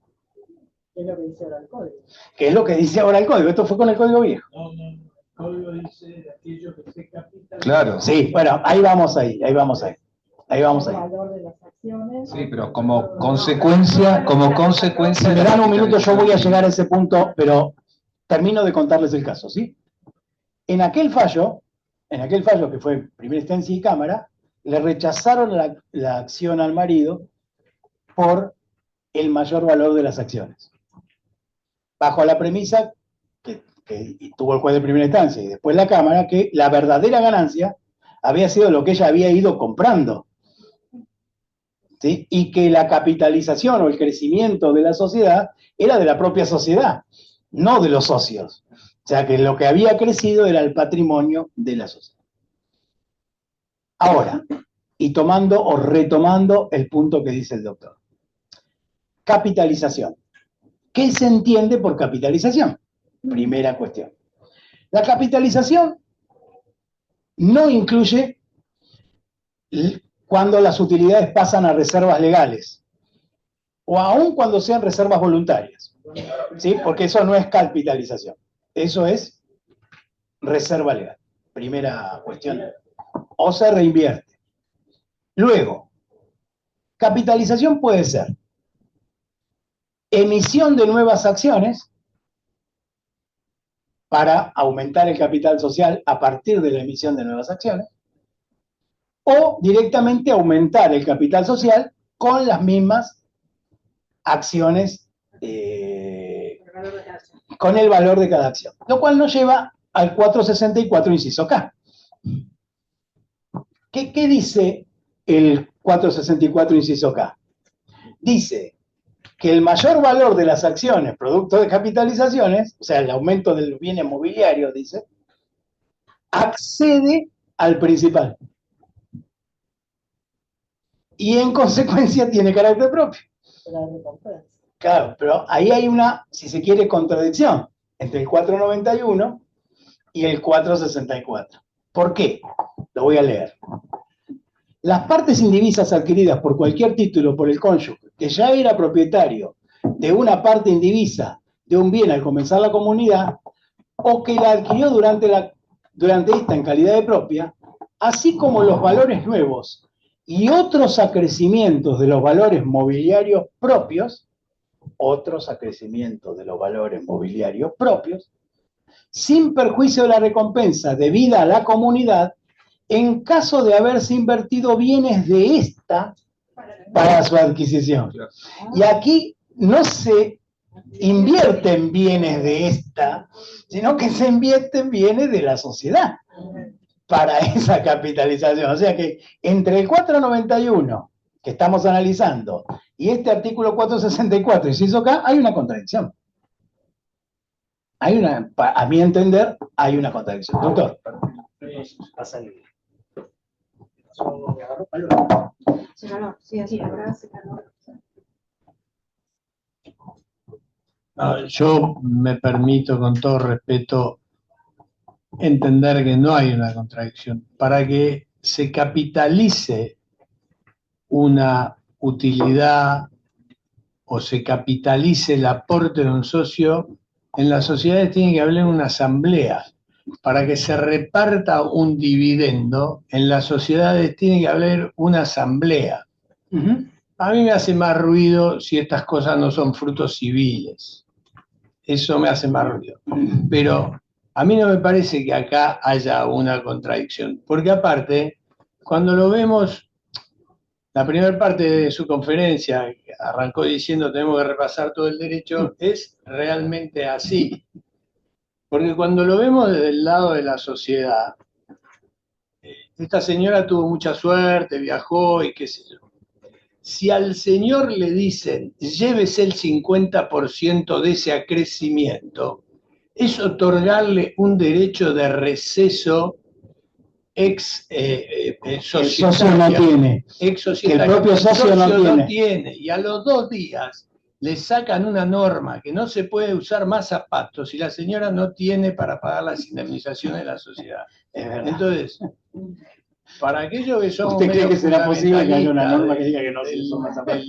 Es lo que dice ahora el código. ¿Qué es lo que dice ahora el código? Esto fue con el código viejo. No, el código dice aquello que se capitaliza. Claro. Sí, bueno, ahí vamos ahí. El valor de las acciones. Sí, pero como consecuencia, Si me dan un minuto yo voy a llegar a ese punto, pero termino de contarles el caso, ¿sí? En aquel fallo que fue primera instancia y cámara, le rechazaron la acción al marido por el mayor valor de las acciones. Bajo la premisa que tuvo el juez de primera instancia y después la cámara, que la verdadera ganancia había sido lo que ella había ido comprando. ¿Sí? Y que la capitalización o el crecimiento de la sociedad era de la propia sociedad, no de los socios. O sea que lo que había crecido era el patrimonio de la sociedad. Ahora, y tomando o retomando el punto que dice el doctor. Capitalización. ¿Qué se entiende por capitalización? Primera cuestión. La capitalización no incluye cuando las utilidades pasan a reservas legales, o aún cuando sean reservas voluntarias, ¿sí? Porque eso no es capitalización, eso es reserva legal, primera cuestión, o se reinvierte. Luego, capitalización puede ser emisión de nuevas acciones para aumentar el capital social a partir de la emisión de nuevas acciones, o directamente aumentar el capital social con las mismas acciones, con el valor de cada acción. Lo cual nos lleva al 464, inciso K. ¿Qué dice el 464, inciso K? Dice que el mayor valor de las acciones producto de capitalizaciones, o sea, el aumento del bien inmobiliario, dice, accede al principal. Y en consecuencia tiene carácter propio. Claro, pero ahí hay una, si se quiere, contradicción entre el 491 y el 464. ¿Por qué? Lo voy a leer. Las partes indivisas adquiridas por cualquier título por el cónyuge que ya era propietario de una parte indivisa de un bien al comenzar la comunidad, o que la adquirió durante esta en calidad de propia, así como los valores nuevos y otros acrecimientos de los valores mobiliarios propios, sin perjuicio de la recompensa debida a la comunidad, en caso de haberse invertido bienes de esta para su adquisición. Y aquí no se invierten bienes de esta, sino que se invierten bienes de la sociedad para esa capitalización. O sea que entre el 491 que estamos analizando y este artículo 464, inciso K, hay una contradicción. A mi entender, hay una contradicción. Doctor. Yo me permito, con todo respeto, entender que no hay una contradicción. Para que se capitalice una utilidad o se capitalice el aporte de un socio, en las sociedades tiene que haber una asamblea. Para que se reparta un dividendo, en las sociedades tiene que haber una asamblea. A mí me hace más ruido si estas cosas no son frutos civiles. Eso me hace más ruido. Pero a mí no me parece que acá haya una contradicción. Porque aparte, cuando lo vemos, la primera parte de su conferencia arrancó diciendo tenemos que repasar todo el derecho, es realmente así. Porque cuando lo vemos desde el lado de la sociedad, esta señora tuvo mucha suerte, viajó y qué sé yo. Si al señor le dicen, llévese el 50% de ese acrecimiento, es otorgarle un derecho de receso ex socio no tiene. Ex que el propio socio no tiene. Y a los 2 días le sacan una norma que no se puede usar más zapatos y la señora no tiene para pagar las indemnizaciones de la sociedad. Entonces, para aquellos que somos ¿usted cree que será posible que haya una norma que diga que no se del, usa más zapatos?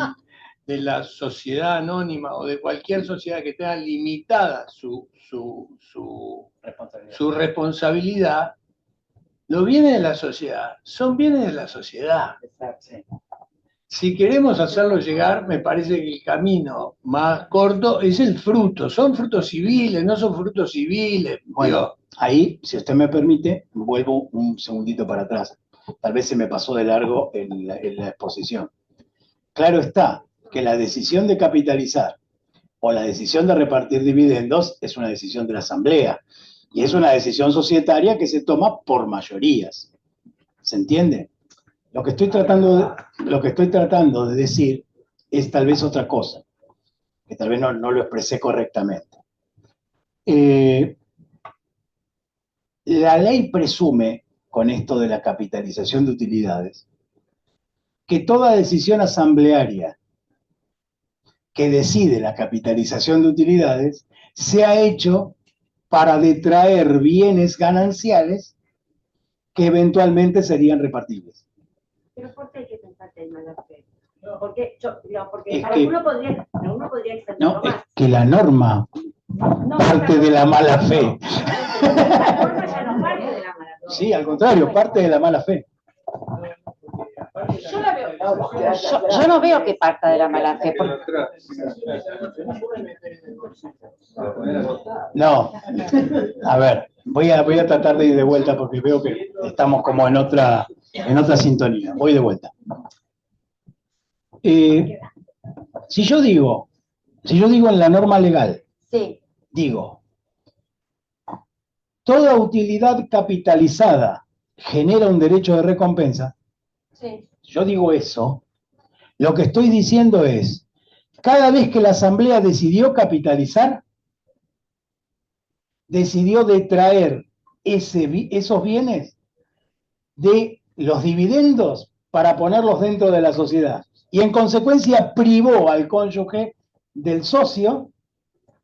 de la sociedad anónima o de cualquier sociedad que tenga limitada su responsabilidad, los bienes de la sociedad son bienes de la sociedad. Si queremos hacerlo llegar, me parece que el camino más corto es el fruto. Son frutos civiles, no son frutos civiles. Bueno, ahí, si usted me permite, vuelvo un segundito para atrás. Tal vez se me pasó de largo en la exposición. Claro está que la decisión de capitalizar o la decisión de repartir dividendos es una decisión de la Asamblea y es una decisión societaria que se toma por mayorías. ¿Se entiende? Lo que estoy tratando de decir es tal vez otra cosa, que tal vez no lo expresé correctamente. La ley presume, con esto de la capitalización de utilidades, que toda decisión asamblearia que decide la capitalización de utilidades se ha hecho para detraer bienes gananciales que eventualmente serían repartibles. Pero ¿por qué hay que pensar que hay mala fe? Porque Es alguno podría extenderlo no, es más. que la norma parte de la mala fe. La norma ya no parte de la mala fe. Sí, al contrario, parte de la mala fe. Yo no veo que parta de la mala fe. No, a ver, voy a tratar de ir de vuelta porque veo que estamos como en otra sintonía. Voy de vuelta. Si yo digo en la norma legal, Sí. digo, toda utilidad capitalizada genera un derecho de recompensa. Sí. Yo digo eso, lo que estoy diciendo es, cada vez que la Asamblea decidió capitalizar, decidió detraer esos bienes de los dividendos para ponerlos dentro de la sociedad. Y en consecuencia privó al cónyuge del socio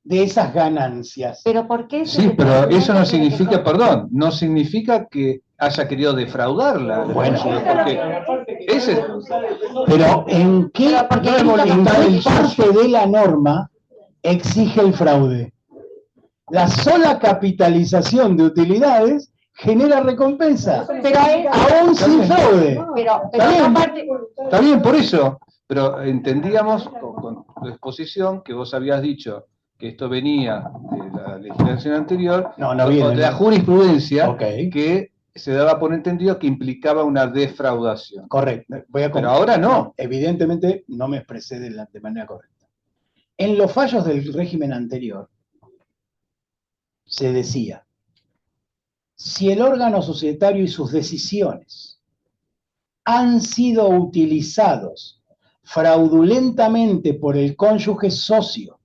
de esas ganancias. ¿Pero por qué? Sí, pero eso no significa, perdón, no significa que haya querido defraudarla. Bueno, porque ese, pero ¿en qué parte de la norma exige el fraude? La sola capitalización de utilidades genera recompensa, Pero aún sin fraude. está bien, por eso, pero entendíamos con tu exposición que vos habías dicho que esto venía de la legislación anterior, de la jurisprudencia, que se daba por entendido que implicaba una defraudación. Correcto. Pero ahora no. Evidentemente no me expresé de manera correcta. En los fallos del régimen anterior se decía, si el órgano societario y sus decisiones han sido utilizados fraudulentamente por el cónyuge socio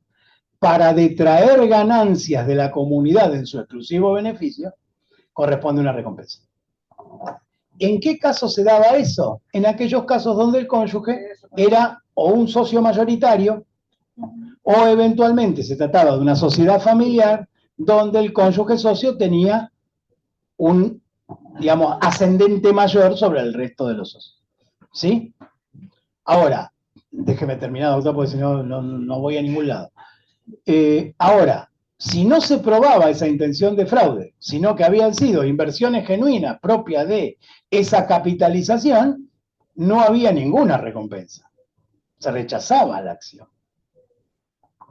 para detraer ganancias de la comunidad en su exclusivo beneficio, corresponde una recompensa. ¿En qué caso se daba eso? En aquellos casos donde el cónyuge era o un socio mayoritario o eventualmente se trataba de una sociedad familiar donde el cónyuge socio tenía un, digamos, ascendente mayor sobre el resto de los socios. ¿Sí? Ahora, déjeme terminar, doctor, porque si no, no voy a ningún lado. Ahora, Si no se probaba esa intención de fraude, sino que habían sido inversiones genuinas propias de esa capitalización, no había ninguna recompensa. Se rechazaba la acción.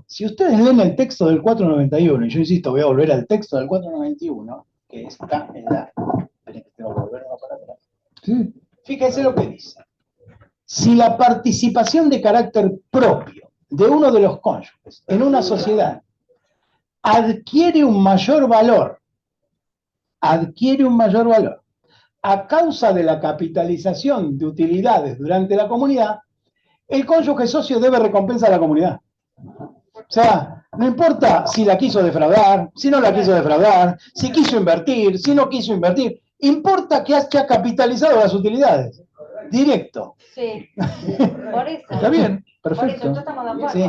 Si ustedes leen el texto del 491, y yo insisto, voy a volver al texto del 491, que está en la... Esperen que tengo que volver uno para atrás. Sí. Fíjense lo que dice. Si la participación de carácter propio de uno de los cónyuges en una sociedad adquiere un mayor valor a causa de la capitalización de utilidades durante la comunidad, el cónyuge socio debe recompensar a la comunidad. O sea, no importa si la quiso defraudar, si no la quiso defraudar, si quiso invertir, si no quiso invertir, importa que haya capitalizado las utilidades. Directo. Sí, por eso. Está bien, Por eso, perfecto. entonces estamos de acuerdo. Sí.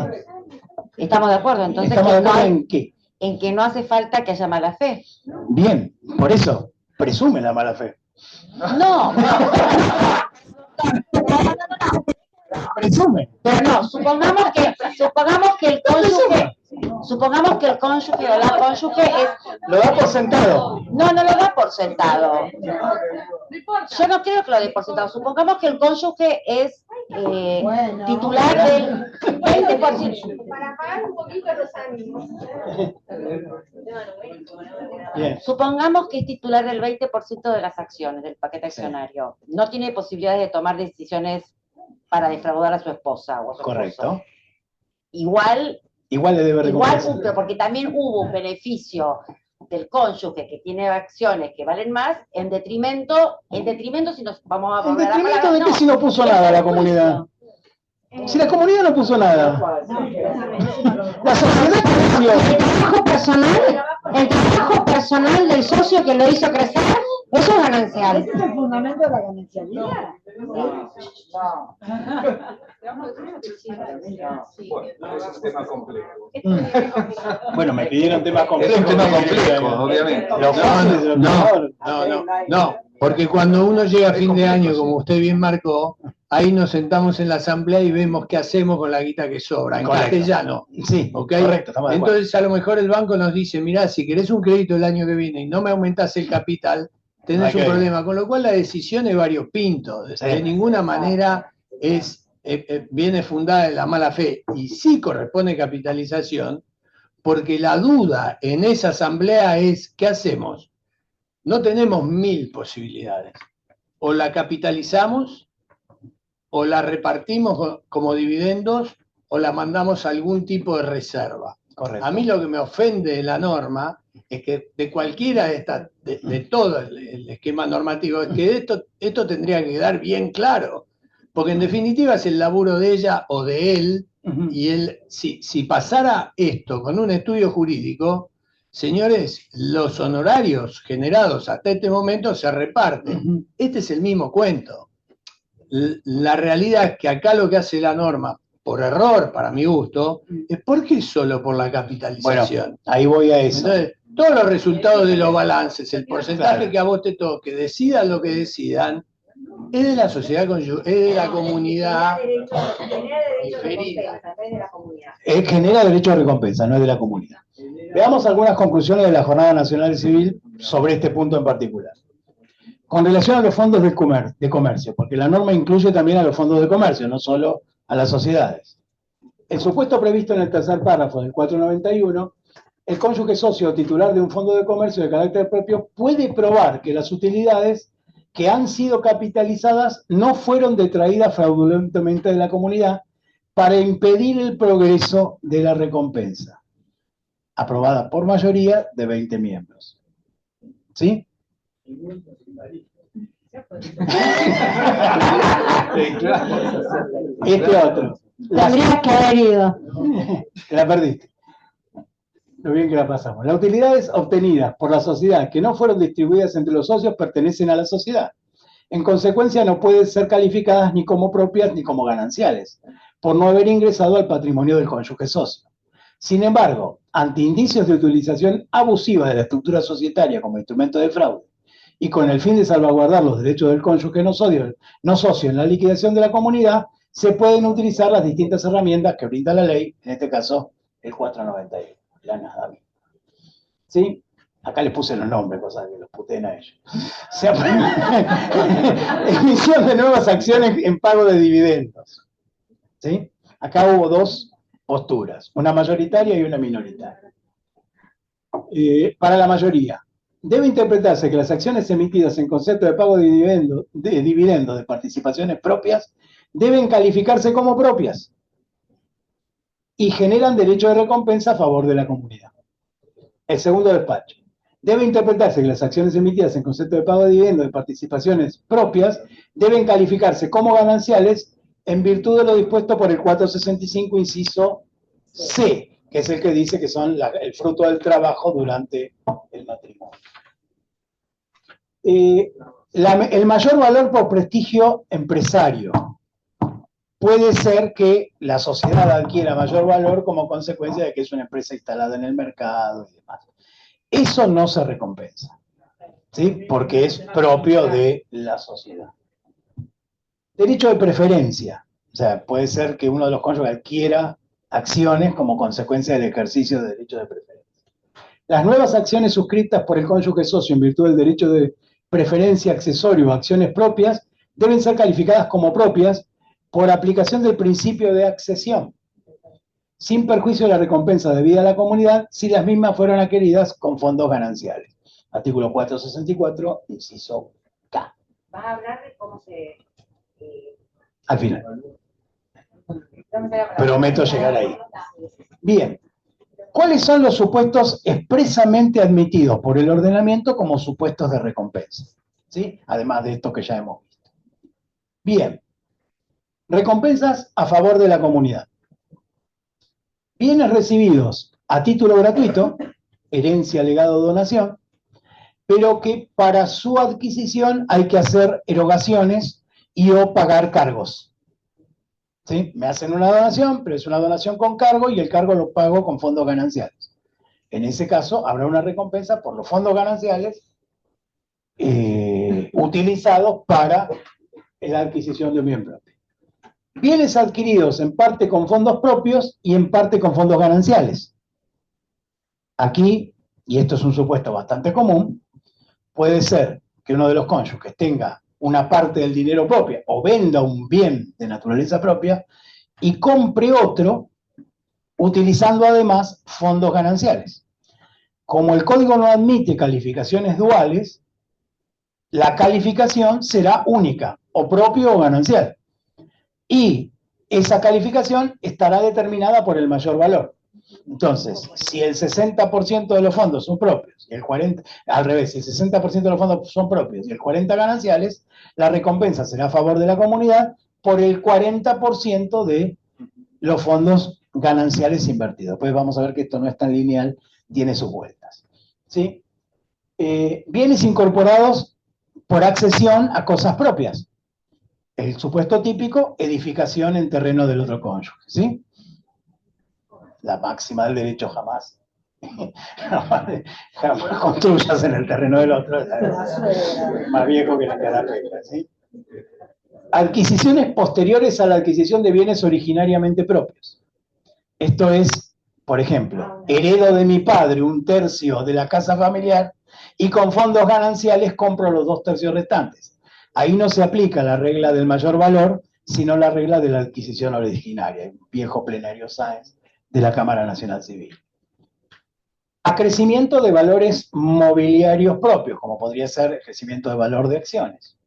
Estamos de acuerdo, entonces ¿Estamos de que no acuerdo hay- en qué? en que no hace falta que haya mala fe. Bien, por eso, presume la mala fe. No, Presume. pero no, supongamos que el cónyuge o la cónyuge es... Lo da por sentado. No, no lo da por sentado. Yo no creo que lo dé por sentado. Supongamos que el cónyuge es titular del 20%. Para pagar un poquito los ánimos. Bien. Supongamos que es titular del 20% de las acciones del paquete accionario. No tiene posibilidades de tomar decisiones para defraudar a su esposa o a su esposo. Correcto. Igual, Igual le debe recompensar. pero porque también hubo un beneficio del cónyuge que tiene acciones que valen más, en detrimento si nos vamos a ¿En volver a la detrimento palabra, de qué no, si no puso es nada la perjuicio. comunidad? Si la comunidad no puso nada. La sociedad creció. El trabajo personal del socio que lo hizo crecer, eso es ganancial. Ese es el fundamento de la ganancialidad. Bueno, es un tema complejo. Bueno, me pidieron temas Es complejos. un tema complejo, obviamente. Lo fácil de lo mejor. No, porque cuando uno llega a fin de año, como usted bien marcó, ahí nos sentamos en la asamblea y vemos qué hacemos con la guita que sobra, en Correcto. castellano. Sí, ¿Ok? correcto, estamos de acuerdo. Entonces a lo mejor el banco nos dice, mirá, si querés un crédito el año que viene y no me aumentás el capital, tenés Hay un que- problema. Con lo cual la decisión es variopinto. Sí. De ninguna manera viene fundada en la mala fe. Y sí corresponde capitalización, porque la duda en esa asamblea es, ¿qué hacemos? No tenemos 1000 posibilidades. O la capitalizamos, o la repartimos como dividendos, o la mandamos a algún tipo de reserva. Correcto. A mí lo que me ofende de la norma es que de cualquiera de todo el esquema normativo, es que esto tendría que quedar bien claro, porque en definitiva es el laburo de ella o de él, Ujú. y él, si pasara esto con un estudio jurídico, señores, los honorarios generados hasta este momento se reparten. Ujú. Este es el mismo cuento. La realidad es que acá lo que hace la norma, por error, para mi gusto, es ¿por qué solo por la Bueno, capitalización? ahí voy a eso. Entonces, todos los resultados de los balances, el porcentaje Claro. que a vos te toque, decidan lo que decidan, es de la sociedad es de la comunidad. Genera derecho a recompensa, no es de la comunidad. Veamos algunas conclusiones de la Jornada Nacional Civil sobre este punto en particular. Con relación a los fondos de comercio, porque la norma incluye también a los fondos de comercio, no solo a las sociedades. El supuesto previsto en el tercer párrafo del 491, el cónyuge socio o titular de un fondo de comercio de carácter propio puede probar que las utilidades que han sido capitalizadas no fueron detraídas fraudulentamente de la comunidad para impedir el progreso de la recompensa, aprobada por mayoría de 20 miembros. ¿Sí? Este otro. Tendrías que haber ido. Te la perdiste. Lo bien que la pasamos. Las utilidades obtenidas por la sociedad que no fueron distribuidas entre los socios pertenecen a la sociedad. En consecuencia, no pueden ser calificadas ni como propias ni como gananciales, por no haber ingresado al patrimonio del cónyuge socio. Sin embargo, ante indicios de utilización abusiva de la estructura societaria como instrumento de fraude y con el fin de salvaguardar los derechos del cónyuge no socio en la liquidación de la comunidad, se pueden utilizar las distintas herramientas que brinda la ley, en este caso el 491, la nada misma. ¿sí? Acá les puse los nombres, cosas que los puteen a ellos. Emisión de nuevas acciones en pago de dividendos. ¿Sí? Acá hubo dos posturas, una mayoritaria y una minoritaria. Para la mayoría, debe interpretarse que las acciones emitidas en concepto de pago de dividendos de participaciones propias deben calificarse como propias y generan derecho de recompensa a favor de la comunidad. El segundo despacho. Debe interpretarse que las acciones emitidas en concepto de pago de dividendos de participaciones propias deben calificarse como gananciales en virtud de lo dispuesto por el 465, inciso C, que es el que dice que son el fruto del trabajo durante el matrimonio. El mayor valor por prestigio empresario. Puede ser que la sociedad adquiera mayor valor como consecuencia de que es una empresa instalada en el mercado y demás. Eso no se recompensa, ¿sí? Porque es propio de la sociedad. Derecho de preferencia. O sea, puede ser que uno de los cónyuges adquiera acciones como consecuencia del ejercicio de derecho de preferencia. Las nuevas acciones suscritas por el cónyuge socio en virtud del derecho de preferencia accesorio o acciones propias deben ser calificadas como propias por aplicación del principio de accesión, sin perjuicio de la recompensa debida a la comunidad si las mismas fueron adquiridas con fondos gananciales. Artículo 464, inciso K. ¿Vas a hablar de cómo se...? Al final. Prometo llegar ahí. Bien. ¿Cuáles son los supuestos expresamente admitidos por el ordenamiento como supuestos de recompensa? ¿Sí? Además de esto que ya hemos visto. Bien. Recompensas a favor de la comunidad. Bienes recibidos a título gratuito, herencia, legado, donación, pero que para su adquisición hay que hacer erogaciones y o pagar cargos. ¿Sí? Me hacen una donación, pero es una donación con cargo y el cargo lo pago con fondos gananciales. En ese caso habrá una recompensa por los fondos gananciales utilizados para la adquisición de un bien propio. Bienes adquiridos en parte con fondos propios y en parte con fondos gananciales. Aquí, y esto es un supuesto bastante común, puede ser que uno de los cónyuges tenga una parte del dinero propia o venda un bien de naturaleza propia y compre otro utilizando además fondos gananciales. Como el código no admite calificaciones duales, la calificación será única, o propio o ganancial. Y esa calificación estará determinada por el mayor valor. Entonces, si el 60% de los fondos son propios, y el 40%, al revés, si el 60% de los fondos son propios y el 40% gananciales, la recompensa será a favor de la comunidad por el 40% de los fondos gananciales invertidos. Pues vamos a ver que esto no es tan lineal, tiene sus vueltas. ¿Sí? Bienes incorporados por accesión a cosas propias. El supuesto típico, edificación en terreno del otro cónyuge. ¿Sí? La máxima del derecho jamás. Jamás construyas en el terreno del otro. Más viejo que la carapeta, ¿sí? Adquisiciones posteriores a la adquisición de bienes originariamente propios. Esto es, por ejemplo, heredo de mi padre 1/3 de la casa familiar y con fondos gananciales compro los 2/3 restantes. Ahí no se aplica la regla del mayor valor, sino la regla de la adquisición originaria, el viejo plenario Sáenz de la Cámara Nacional Civil. Acrecimiento de valores mobiliarios propios, como podría ser el crecimiento de valor de acciones.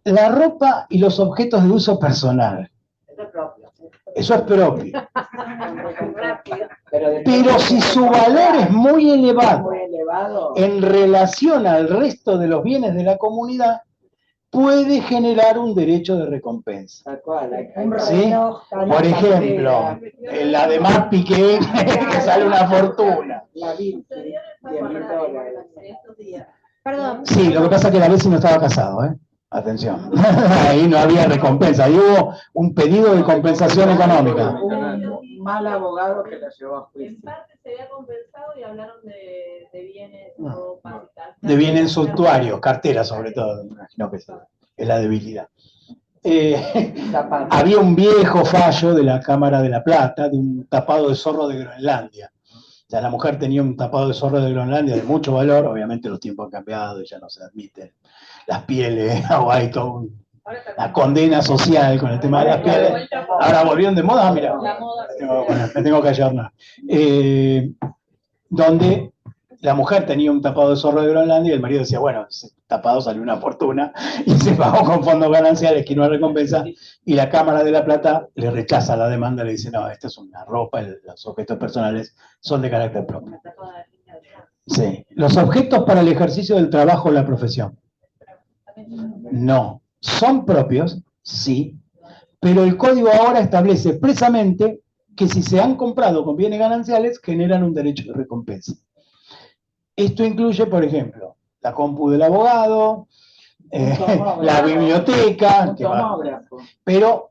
La ropa y los objetos de uso personal. Eso es propio. Pero si su valor es muy elevado en relación al resto de los bienes de la comunidad, puede generar un derecho de recompensa. ¿Sí? Por ejemplo, la de más Piqué, que sale una fortuna. Sí, lo que pasa es que la Bessi no estaba casado, ¿eh? Atención. Ahí no había recompensa, ahí hubo un pedido de compensación económica. Un mal abogado que la llevó a juicio. En parte se había compensado y hablaron de bienes, ropas y tal. De bienes suntuarios, carteras sobre todo, me imagino que es la debilidad. Había un viejo fallo de la Cámara de la Plata, de un tapado de zorro de Groenlandia, O sea, la mujer tenía un tapado de zorro de Groenlandia de mucho valor, obviamente los tiempos han cambiado y ya no se admiten las pieles, ahora hay toda una condena social con el tema de las pieles. Ahora volvieron de moda, mira, me tengo que ayornar. Donde la mujer tenía un tapado de zorro de Groenlandia y el marido decía, bueno, ese tapado salió una fortuna y se pagó con fondos gananciales que no recompensa, y la Cámara de la Plata le rechaza la demanda, le dice, no, esta es una ropa, los objetos personales son de carácter propio. Sí. Los objetos para el ejercicio del trabajo o la profesión. No. ¿Son propios? Sí. Pero el código ahora establece expresamente que si se han comprado con bienes gananciales, generan un derecho de recompensa. Esto incluye, por ejemplo, la compu del abogado, la biblioteca, pero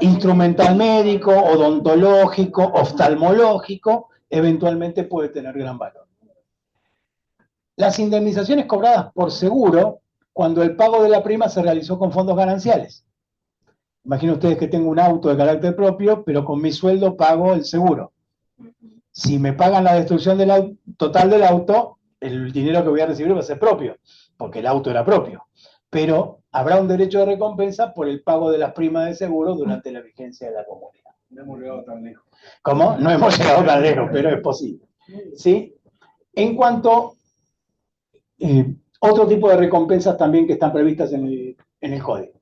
instrumental médico, odontológico, oftalmológico, eventualmente puede tener gran valor. Las indemnizaciones cobradas por seguro cuando el pago de la prima se realizó con fondos gananciales. Imaginen ustedes que tengo un auto de carácter propio, pero con mi sueldo pago el seguro. Si me pagan la destrucción total del auto, el dinero que voy a recibir va a ser propio, porque el auto era propio. Pero habrá un derecho de recompensa por el pago de las primas de seguro durante la vigencia de la comunidad. No hemos llegado tan lejos. ¿Cómo? No hemos llegado tan lejos, pero es posible. ¿Sí? En cuanto otro tipo de recompensas también que están previstas en el código.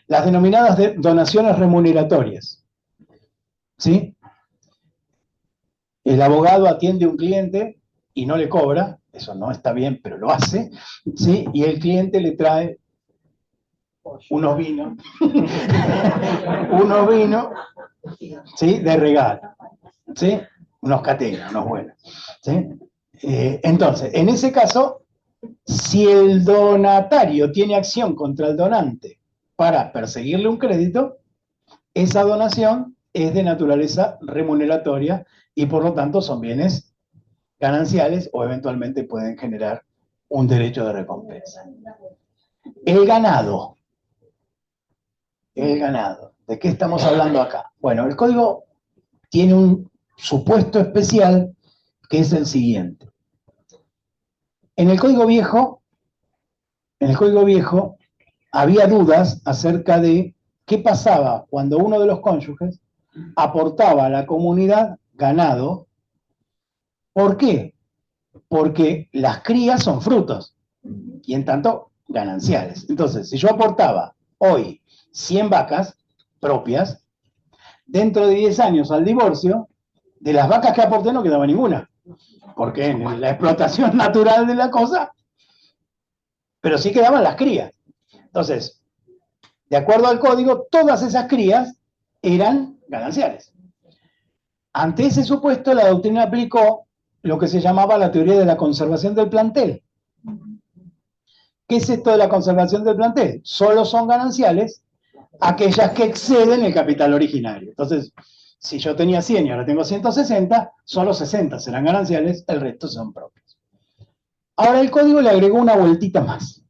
Las denominadas donaciones remuneratorias. ¿Sí? El abogado atiende a un cliente y no le cobra, eso no está bien, pero lo hace, ¿sí? Y el cliente le trae unos vinos, ¿sí? De regalo, ¿sí? Unos catenas, unos buenos, ¿sí? Entonces, en ese caso, si el donatario tiene acción contra el donante para perseguirle un crédito, esa donación es de naturaleza remuneratoria y por lo tanto son bienes gananciales o eventualmente pueden generar un derecho de recompensa. El ganado. ¿De qué estamos hablando acá? Bueno, el código tiene un supuesto especial que es el siguiente. En el código viejo había dudas acerca de qué pasaba cuando uno de los cónyuges aportaba a la comunidad ganado. ¿Por qué? Porque las crías son frutos y en tanto gananciales. Entonces, si yo aportaba hoy 100 vacas propias, dentro de 10 años al divorcio, de las vacas que aporté no quedaba ninguna, porque en la explotación natural de la cosa, pero sí quedaban las crías. Entonces, de acuerdo al código, todas esas crías eran gananciales. Ante ese supuesto, la doctrina aplicó lo que se llamaba la teoría de la conservación del plantel. ¿Qué es esto de la conservación del plantel? Solo son gananciales aquellas que exceden el capital originario. Entonces, si yo tenía 100 y ahora tengo 160, solo 60 serán gananciales, el resto son propios. Ahora el código le agregó una vueltita más.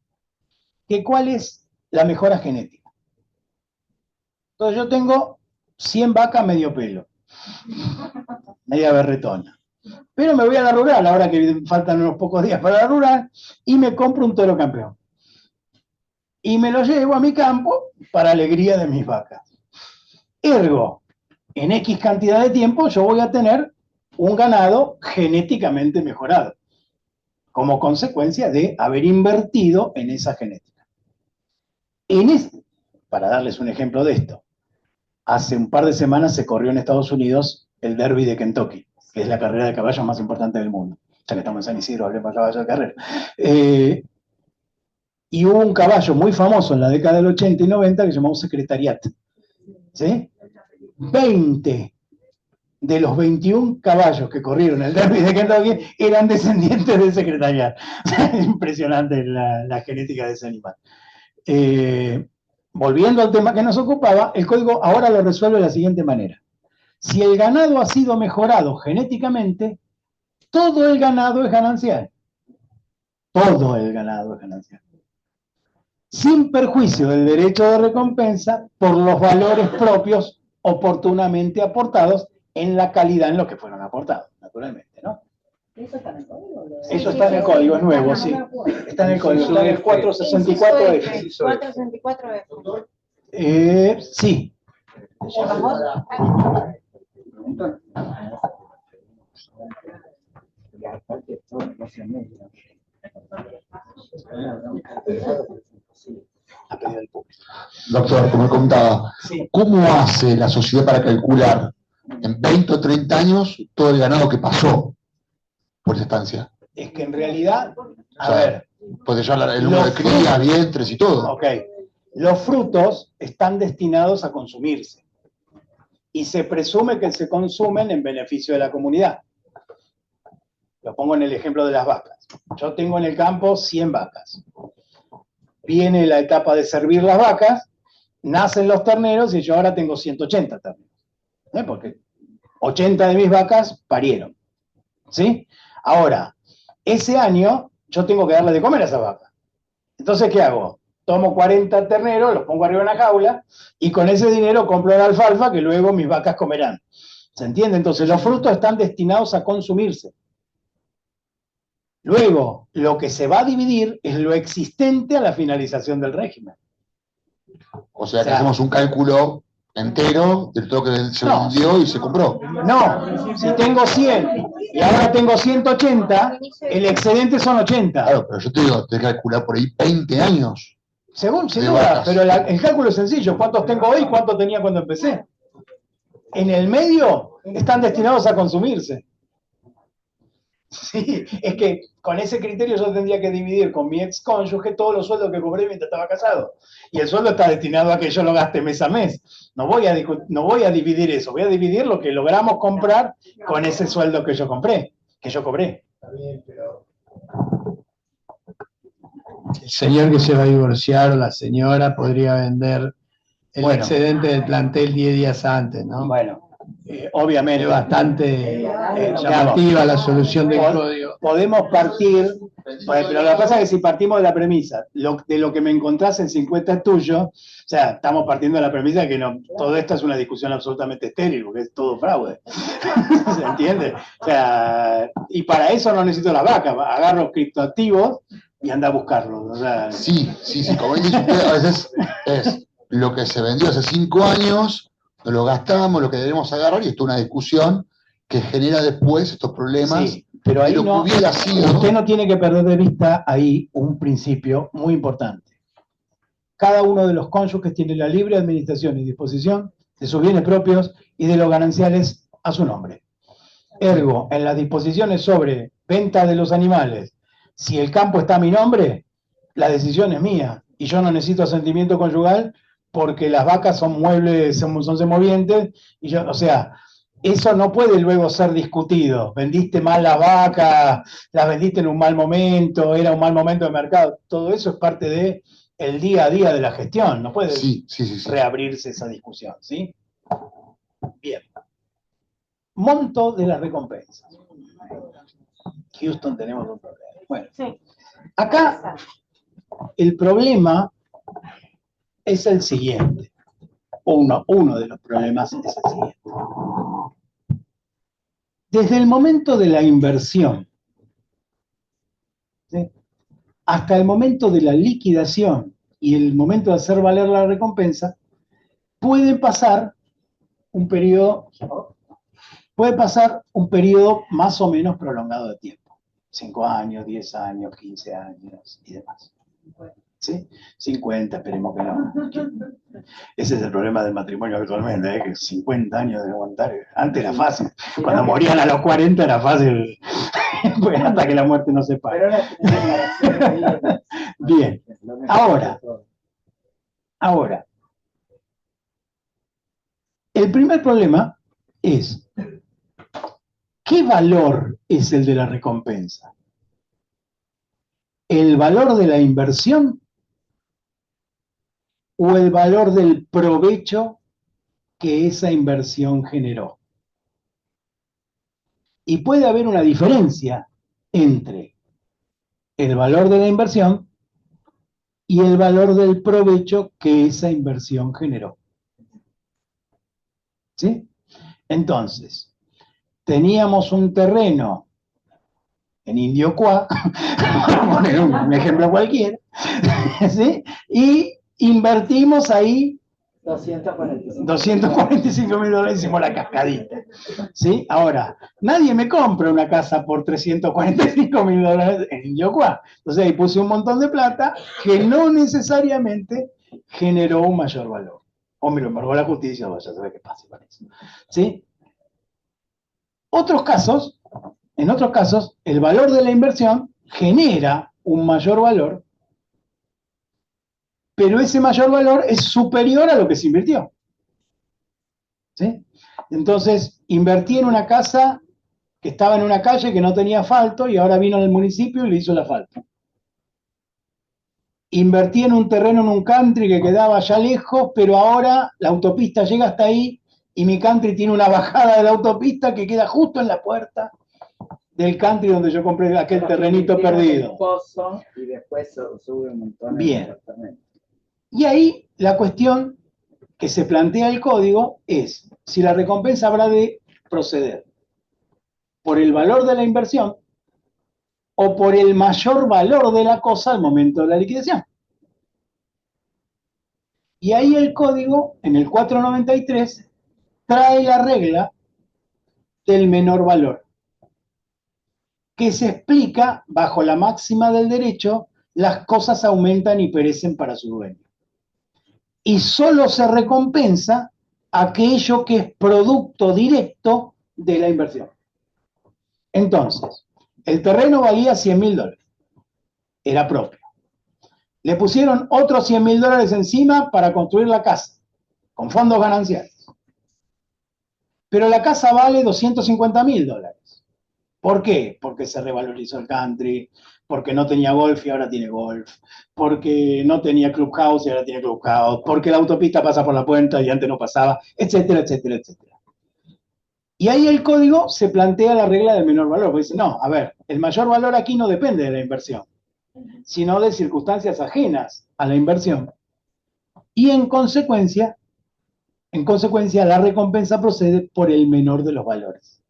¿Cuál es la mejora genética? Entonces yo tengo 100 vacas medio pelo, media berretona. Pero me voy a la rural, ahora que faltan unos pocos días para la rural, y me compro un toro campeón. Y me lo llevo a mi campo para alegría de mis vacas. Ergo, en X cantidad de tiempo yo voy a tener un ganado genéticamente mejorado, como consecuencia de haber invertido en esa genética. Para darles un ejemplo de esto, hace un par de semanas se corrió en Estados Unidos el Derby de Kentucky, que es la carrera de caballos más importante del mundo. Ya que estamos en San Isidro, hablemos de caballos de carrera. Y hubo un caballo muy famoso en la década del 80 y 90 que se llamó Secretariat. ¿Sí? 20 de los 21 caballos que corrieron el Derby de Kentucky eran descendientes del Secretariat. Impresionante la genética de ese animal. Volviendo al tema que nos ocupaba, el código ahora lo resuelve de la siguiente manera. Si el ganado ha sido mejorado genéticamente, todo el ganado es ganancial. Todo el ganado es ganancial. Sin perjuicio del derecho de recompensa por los valores propios oportunamente aportados en la calidad en lo que fueron aportados, naturalmente, ¿no? Eso está en el código, es nuevo, sí. Está en el código, está en el 464F. 464F. Sí. Doctor, como contaba, ¿cómo hace la sociedad para calcular en 20 o 30 años todo el ganado que pasó por esa estancia? Es que en realidad, a ver, puede llevar el número de crías, vientres y todo. Ok. Los frutos están destinados a consumirse. Y se presume que se consumen en beneficio de la comunidad. Lo pongo en el ejemplo de las vacas. Yo tengo en el campo 100 vacas. Viene la etapa de servir las vacas, nacen los terneros y yo ahora tengo 180 terneros. Porque 80 de mis vacas parieron. ¿Sí? Ahora, ese año yo tengo que darle de comer a esas vacas. Entonces, ¿qué hago? Tomo 40 terneros, los pongo arriba en la jaula y con ese dinero compro la alfalfa que luego mis vacas comerán. ¿Se entiende? Entonces, los frutos están destinados a consumirse. Luego, lo que se va a dividir es lo existente a la finalización del régimen. O sea, que hacemos un cálculo entero de todo que se vendió y se compró. No, si tengo 100 y ahora tengo 180, el excedente son 80. Claro, pero yo te digo, te calcular por ahí 20 años. Según, sin duda, pero el cálculo es sencillo. ¿Cuántos tengo hoy y cuántos tenía cuando empecé? En el medio están destinados a consumirse. Sí, es que con ese criterio yo tendría que dividir con mi ex cónyuge todos los sueldos que cobré mientras estaba casado. Y el sueldo está destinado a que yo lo gaste mes a mes. No voy a dividir eso, voy a dividir lo que logramos comprar con ese sueldo que yo compré, que yo cobré. Está bien, pero el señor que se va a divorciar o la señora podría vender el excedente del plantel 10 días antes, ¿no? Bueno, obviamente. Es bastante llamativa la solución del código. Podemos partir, pero lo que pasa es que si partimos de la premisa, de lo que me encontrás en 50 es tuyo, o sea, estamos partiendo de la premisa de que no, todo esto es una discusión absolutamente estéril, porque es todo fraude. ¿Se entiende? O sea, y para eso no necesito la vaca, agarro criptoactivos y anda a buscarlos. O sea, sí, como dice usted, a veces es lo que se vendió hace 5 años, no lo gastamos, lo que debemos agarrar, y esto es una discusión que genera después estos problemas. Sí, pero ahí no, usted no tiene que perder de vista ahí un principio muy importante. Cada uno de los cónyuges tiene la libre administración y disposición de sus bienes propios y de los gananciales a su nombre. Ergo, en las disposiciones sobre venta de los animales, si el campo está a mi nombre, la decisión es mía y yo no necesito asentimiento conyugal porque las vacas son muebles, son semovientes, y yo, o sea, eso no puede luego ser discutido. Vendiste mal la vaca, las vendiste en un mal momento, era un mal momento de mercado. Todo eso es parte de el día a día de la gestión. No puede reabrirse esa discusión, ¿sí? Bien. Monto de las recompensas. Houston tenemos un problema. Bueno, acá el problema es el siguiente. Uno de los problemas es el siguiente. Desde el momento de la inversión, ¿sí?, hasta el momento de la liquidación y el momento de hacer valer la recompensa, puede pasar un periodo más o menos prolongado de tiempo. 5 años, 10 años, 15 años y demás. ¿Sí? 50, esperemos que no. Ese es el problema del matrimonio actualmente, que 50 años de aguantar. Antes era fácil. Cuando morían a los 40 era fácil. Pues hasta que la muerte nos separe. Bien. Ahora. El primer problema es, ¿qué valor es el de la recompensa? ¿El valor de la inversión o el valor del provecho que esa inversión generó? Y puede haber una diferencia entre el valor de la inversión y el valor del provecho que esa inversión generó. ¿Sí? Entonces, teníamos un terreno en Indiocuá, por poner un ejemplo cualquiera, ¿sí? Y invertimos ahí 245.000 dólares, hicimos la cascadita, ¿sí? Ahora, nadie me compra una casa por 345.000 dólares en Indiocuá. Entonces ahí puse un montón de plata que no necesariamente generó un mayor valor. O me lo embargó la justicia, vaya a saber qué pasa con eso, ¿sí? En otros casos, el valor de la inversión genera un mayor valor, pero ese mayor valor es superior a lo que se invirtió, ¿sí? Entonces, invertí en una casa que estaba en una calle que no tenía asfalto y ahora vino el municipio y le hizo el asfalto. Invertí en un terreno en un country que quedaba allá lejos, pero ahora la autopista llega hasta ahí y mi country tiene una bajada de la autopista que queda justo en la puerta del country donde yo compré aquel terrenito perdido. Y después sube un montón. Bien. Y ahí la cuestión que se plantea el código es si la recompensa habrá de proceder por el valor de la inversión o por el mayor valor de la cosa al momento de la liquidación. Y ahí el código, en el 493, trae la regla del menor valor, que se explica bajo la máxima del derecho: las cosas aumentan y perecen para su dueño. Y solo se recompensa aquello que es producto directo de la inversión. Entonces, el terreno valía 100.000 dólares, era propio. Le pusieron otros 100.000 dólares encima para construir la casa, con fondos gananciales. Pero la casa vale 250.000 dólares. ¿Por qué? Porque se revalorizó el country, porque no tenía golf y ahora tiene golf, porque no tenía clubhouse y ahora tiene clubhouse, porque la autopista pasa por la puerta y antes no pasaba, etcétera, etcétera, etcétera. Y ahí el código se plantea la regla del menor valor, porque dice, no, a ver, el mayor valor aquí no depende de la inversión, sino de circunstancias ajenas a la inversión. Y en consecuencia, la recompensa procede por el menor de los valores.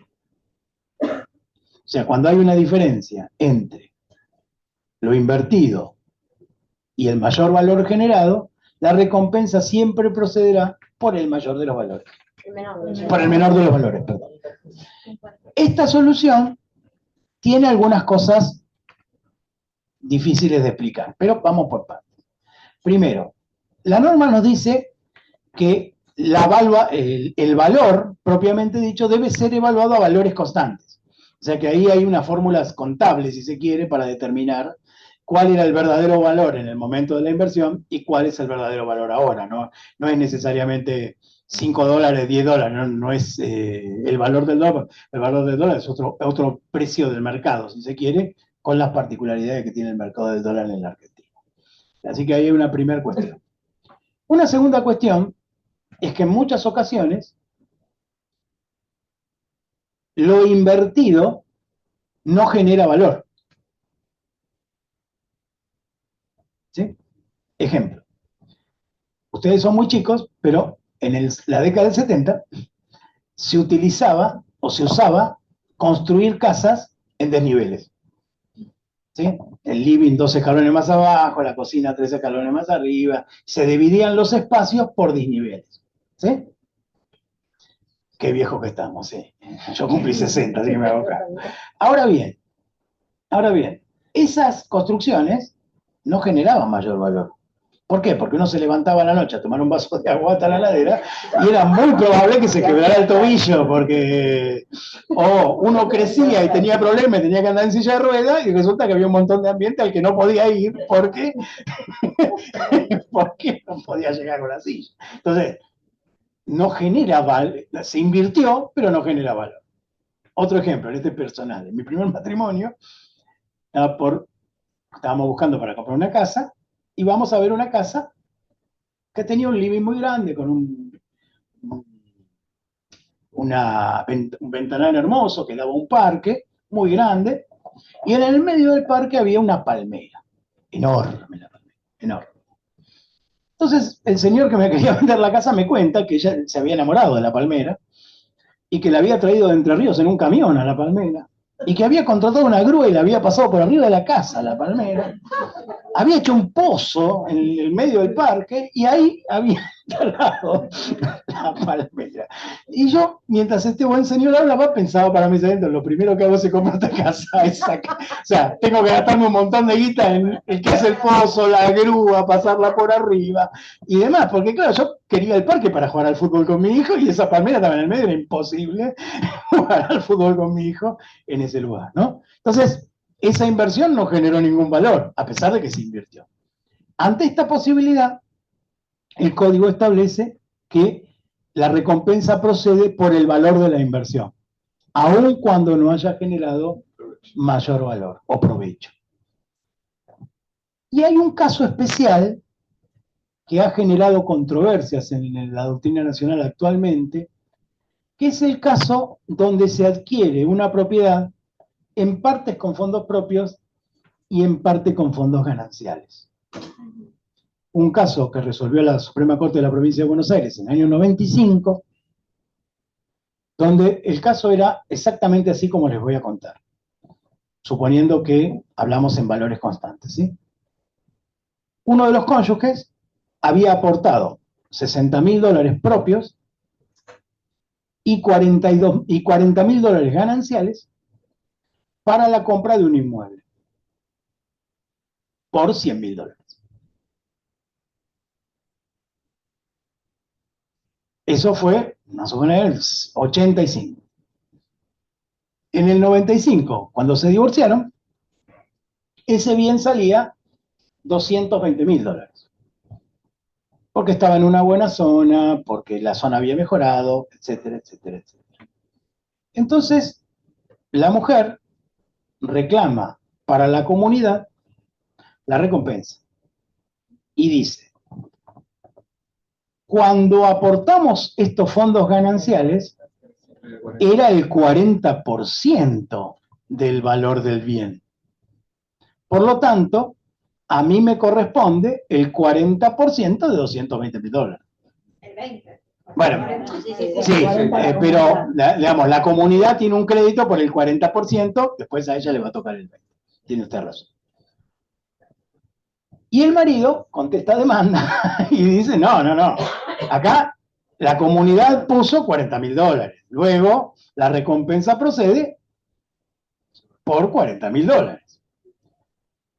O sea, cuando hay una diferencia entre lo invertido y el mayor valor generado, la recompensa siempre procederá por el mayor de los valores. Por el menor de los valores, perdón. Esta solución tiene algunas cosas difíciles de explicar, pero vamos por partes. Primero, la norma nos dice que el valor, propiamente dicho, debe ser evaluado a valores constantes. O sea que ahí hay unas fórmulas contables, si se quiere, para determinar cuál era el verdadero valor en el momento de la inversión y cuál es el verdadero valor ahora. No es necesariamente 5 dólares, 10 dólares, no es el valor del dólar. El valor del dólar es otro precio del mercado, si se quiere, con las particularidades que tiene el mercado del dólar en la Argentina. Así que ahí hay una primera cuestión. Una segunda cuestión es que en muchas ocasiones lo invertido no genera valor. ¿Sí? Ejemplo. Ustedes son muy chicos, pero en la década del 70 se utilizaba o se usaba construir casas en desniveles. ¿Sí? El living 12 escalones más abajo, la cocina 13 escalones más arriba. Se dividían los espacios por desniveles. ¿Sí? Qué viejo que estamos, ¿sí? Yo cumplí 60, así que me hago cargo. Ahora bien, esas construcciones no generaban mayor valor. ¿Por qué? Porque uno se levantaba a la noche a tomar un vaso de agua hasta la ladera y era muy probable que se quebrara el tobillo, porque uno crecía y tenía problemas, tenía que andar en silla de ruedas y resulta que había un montón de ambiente al que no podía ir porque no podía llegar con la silla. Entonces, no genera valor, se invirtió, pero no genera valor. Otro ejemplo, en este personal, en mi primer matrimonio, estábamos buscando para comprar una casa, y vamos a ver una casa que tenía un living muy grande, con un ventanal hermoso, que daba un parque muy grande, y en el medio del parque había una palmera, enorme la palmera, enorme. Entonces, el señor que me quería vender la casa me cuenta que ella se había enamorado de la palmera y que la había traído de Entre Ríos en un camión a la palmera. y que había contratado una grúa y la había pasado por arriba de la casa, la palmera, había hecho un pozo en el medio del parque y ahí había enterrado la palmera. Y yo, mientras este buen señor hablaba, pensaba para mí adentro, lo primero que hago es comprar esta casa, o sea, tengo que gastarme un montón de guita en el que hace el pozo, la grúa, pasarla por arriba y demás, porque claro, yo quería el parque para jugar al fútbol con mi hijo y esa palmera estaba en el medio, era imposible jugar al fútbol con mi hijo en ese lugar, ¿no? Entonces, esa inversión no generó ningún valor, a pesar de que se invirtió. Ante esta posibilidad, el código establece que la recompensa procede por el valor de la inversión, aun cuando no haya generado mayor valor o provecho. Y hay un caso especial que ha generado controversias en la doctrina nacional actualmente, que es el caso donde se adquiere una propiedad en partes con fondos propios y en parte con fondos gananciales. Un caso que resolvió la Suprema Corte de la Provincia de Buenos Aires en el año 95, donde el caso era exactamente así como les voy a contar, suponiendo que hablamos en valores constantes, ¿sí? Uno de los cónyuges había aportado $60.000 propios y $40.000 gananciales para la compra de un inmueble por $100.000. Eso fue más o menos en el 85. En el 95, cuando se divorciaron, ese bien salía $220.000. Porque estaba en una buena zona, porque la zona había mejorado, etcétera, etcétera, etcétera. Entonces, la mujer reclama para la comunidad la recompensa. Y dice, cuando aportamos estos fondos gananciales, era el 40% del valor del bien. Por lo tanto, a mí me corresponde el 40% de $220.000. El 20. Bueno, sí, pero digamos, la comunidad tiene un crédito por el 40%, después a ella le va a tocar el 20%. Tiene usted razón. Y el marido contesta demanda y dice, no, acá la comunidad puso $40.000, luego la recompensa procede por $40.000.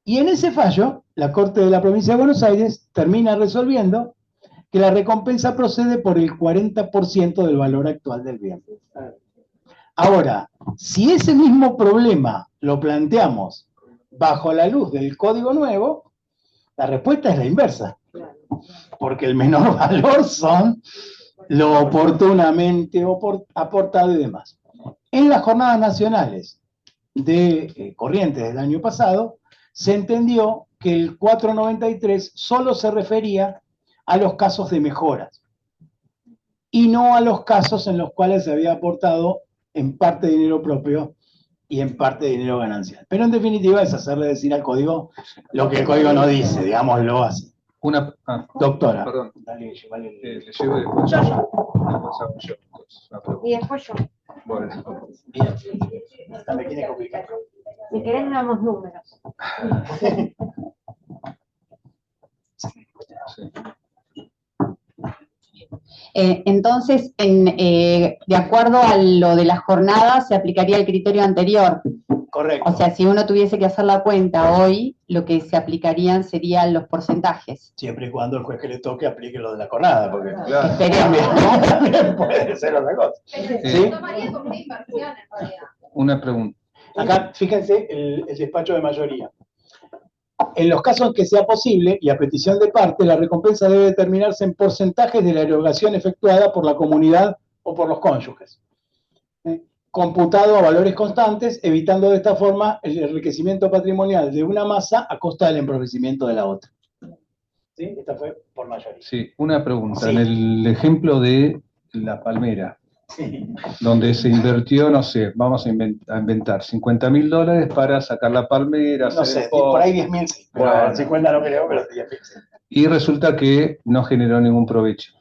Y en ese fallo, la Corte de la Provincia de Buenos Aires termina resolviendo que la recompensa procede por el 40% del valor actual del bien. Ahora, si ese mismo problema lo planteamos bajo la luz del Código Nuevo, la respuesta es la inversa, porque el menor valor son lo oportunamente aportado y demás. En las jornadas nacionales de Corrientes del año pasado, se entendió que el 493 solo se refería a los casos de mejoras y no a los casos en los cuales se había aportado en parte dinero propio y en parte dinero ganancial. Pero en definitiva es hacerle decir al código lo que el código no dice, digámoslo así. Doctora. Perdón. Dale, llévale Le llevo después. Yo. Después hago yo. Y después yo. Bueno. Bien. Esta me quiere complicar. Si querés, damos números. Sí. Entonces, de acuerdo a lo de la jornada, se aplicaría el criterio anterior. Correcto. O sea, si uno tuviese que hacer la cuenta hoy, lo que se aplicarían serían los porcentajes. Siempre y cuando el juez que le toque aplique lo de la jornada, porque Esperemos. también puede ser otra cosa. Se tomaría como una inversión en realidad. Una pregunta. Acá, fíjense, el despacho de mayoría. En los casos en que sea posible, y a petición de parte, la recompensa debe determinarse en porcentajes de la erogación efectuada por la comunidad o por los cónyuges. Computado a valores constantes, evitando de esta forma el enriquecimiento patrimonial de una masa a costa del empobrecimiento de la otra. ¿Sí? Esta fue por mayoría. Sí, una pregunta. Sí. En el ejemplo de la palmera, Sí. donde se invirtió, no sé, vamos a inventar $50.000 para sacar la palmera, No hacer sé, el pozo. por ahí 10.000 sí, pero Bueno. 50 no creo, pero 10.000 sí. Y resulta que no generó ningún provecho.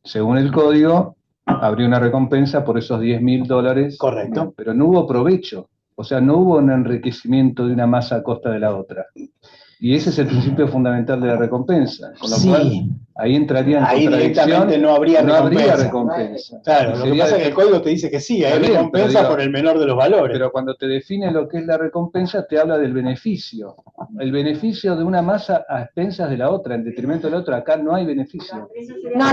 Según el código, habría una recompensa por esos $10.000. Correcto. Pero no hubo provecho. O sea, no hubo un enriquecimiento de una masa a costa de la otra. Y ese es el principio fundamental de la recompensa. Con lo cual, ahí entraría en ahí contradicción. directamente no habría recompensa. recompensa. Claro, lo que pasa es que el código te dice que sí, hay recompensa por el menor de los valores. Pero cuando te define lo que es la recompensa, te habla del beneficio. El beneficio de una masa a expensas de la otra, en detrimento de la otra. Acá no hay beneficio. No,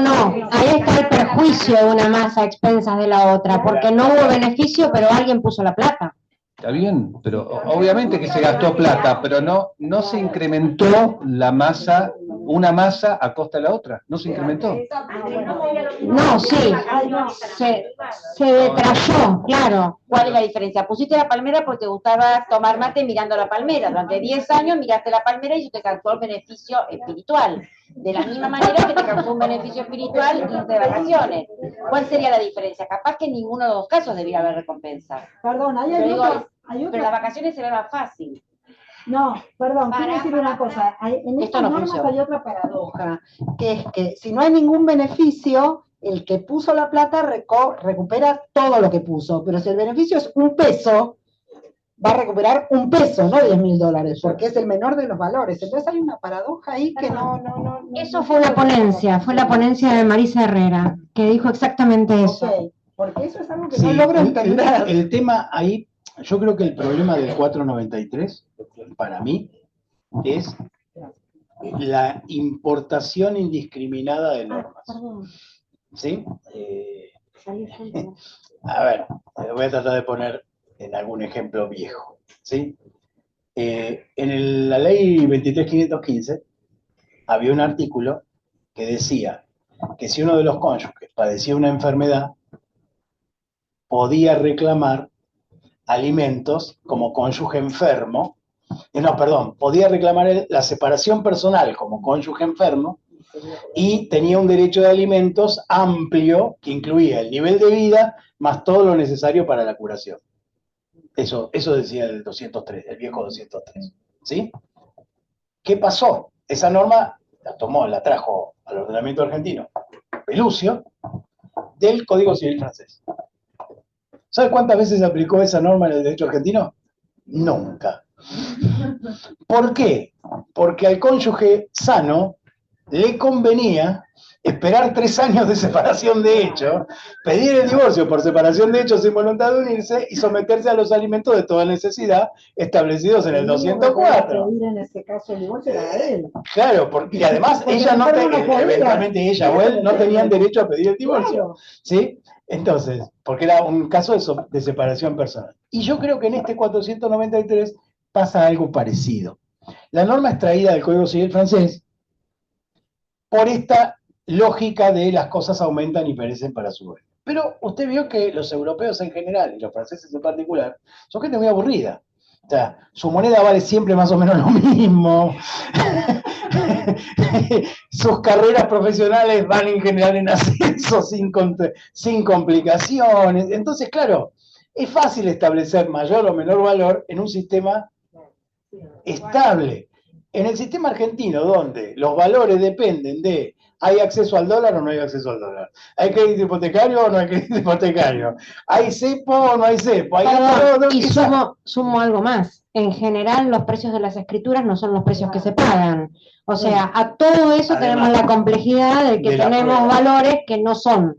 ahí está el perjuicio de una masa a expensas de la otra, porque no hubo beneficio, pero alguien puso la plata. Está bien, pero obviamente que se gastó plata, pero no se incrementó la masa, una masa a costa de la otra, no se incrementó. No, sí, se detrayó, claro. ¿Cuál es la diferencia? Pusiste la palmera porque te gustaba tomar mate mirando la palmera. Durante 10 años miraste la palmera y eso te causó el beneficio espiritual. De la misma manera que te causó un beneficio espiritual irte de vacaciones. ¿Cuál sería la diferencia? Capaz que en ninguno de los casos debía haber recompensa. Perdón, pero las vacaciones se ve más fácil. No, perdón, quiero decir una cosa. En estas normas funciona. hay otra paradoja, que es que si no hay ningún beneficio, el que puso la plata recupera todo lo que puso, pero si el beneficio es un peso, va a recuperar un peso, no $10.000, porque es el menor de los valores. Entonces hay una paradoja ahí que no. Eso fue la ponencia de Marisa Herrera, que dijo exactamente eso. Okay, porque eso es algo que no logro entender. El tema ahí, yo creo que el problema del 493, para mí, es la importación indiscriminada de normas. ¿Sí? A ver, voy a tratar de poner en algún ejemplo viejo. ¿Sí? En la ley 23.515 había un artículo que decía que si uno de los cónyuges padecía una enfermedad, podía reclamar alimentos como cónyuge enfermo, podía reclamar la separación personal como cónyuge enfermo y tenía un derecho de alimentos amplio que incluía el nivel de vida más todo lo necesario para la curación. Eso decía el 203, el viejo 203. ¿Sí? ¿Qué pasó? Esa norma la trajo al ordenamiento argentino Pelucio del Código Civil francés. ¿Sabe cuántas veces se aplicó esa norma en el derecho argentino? Nunca. ¿Por qué? Porque al cónyuge sano le convenía esperar 3 años de separación de hecho, pedir el divorcio por separación de hecho sin voluntad de unirse y someterse a los alimentos de toda necesidad establecidos en el 204. En ese caso el divorcio era de él. Claro, y además eventualmente ella o él no tenían derecho a pedir el divorcio. ¿Sí? Entonces, porque era un caso de separación personal. Y yo creo que en este 493 pasa algo parecido. La norma extraída del Código Civil francés por esta lógica de las cosas aumentan y perecen para su dueño. Pero usted vio que los europeos en general, y los franceses en particular, son gente muy aburrida. O sea, su moneda vale siempre más o menos lo mismo. Sus carreras profesionales van en general en ascenso sin complicaciones. Entonces, claro, es fácil establecer mayor o menor valor en un sistema estable. En el sistema argentino, donde los valores dependen de ¿hay acceso al dólar o no hay acceso al dólar? ¿Hay crédito hipotecario o no hay crédito hipotecario? ¿Hay cepo o no hay cepo? Y sumo algo más. En general, los precios de las escrituras no son los precios que se pagan. O sea, a todo eso tenemos la complejidad de que tenemos valores que no son.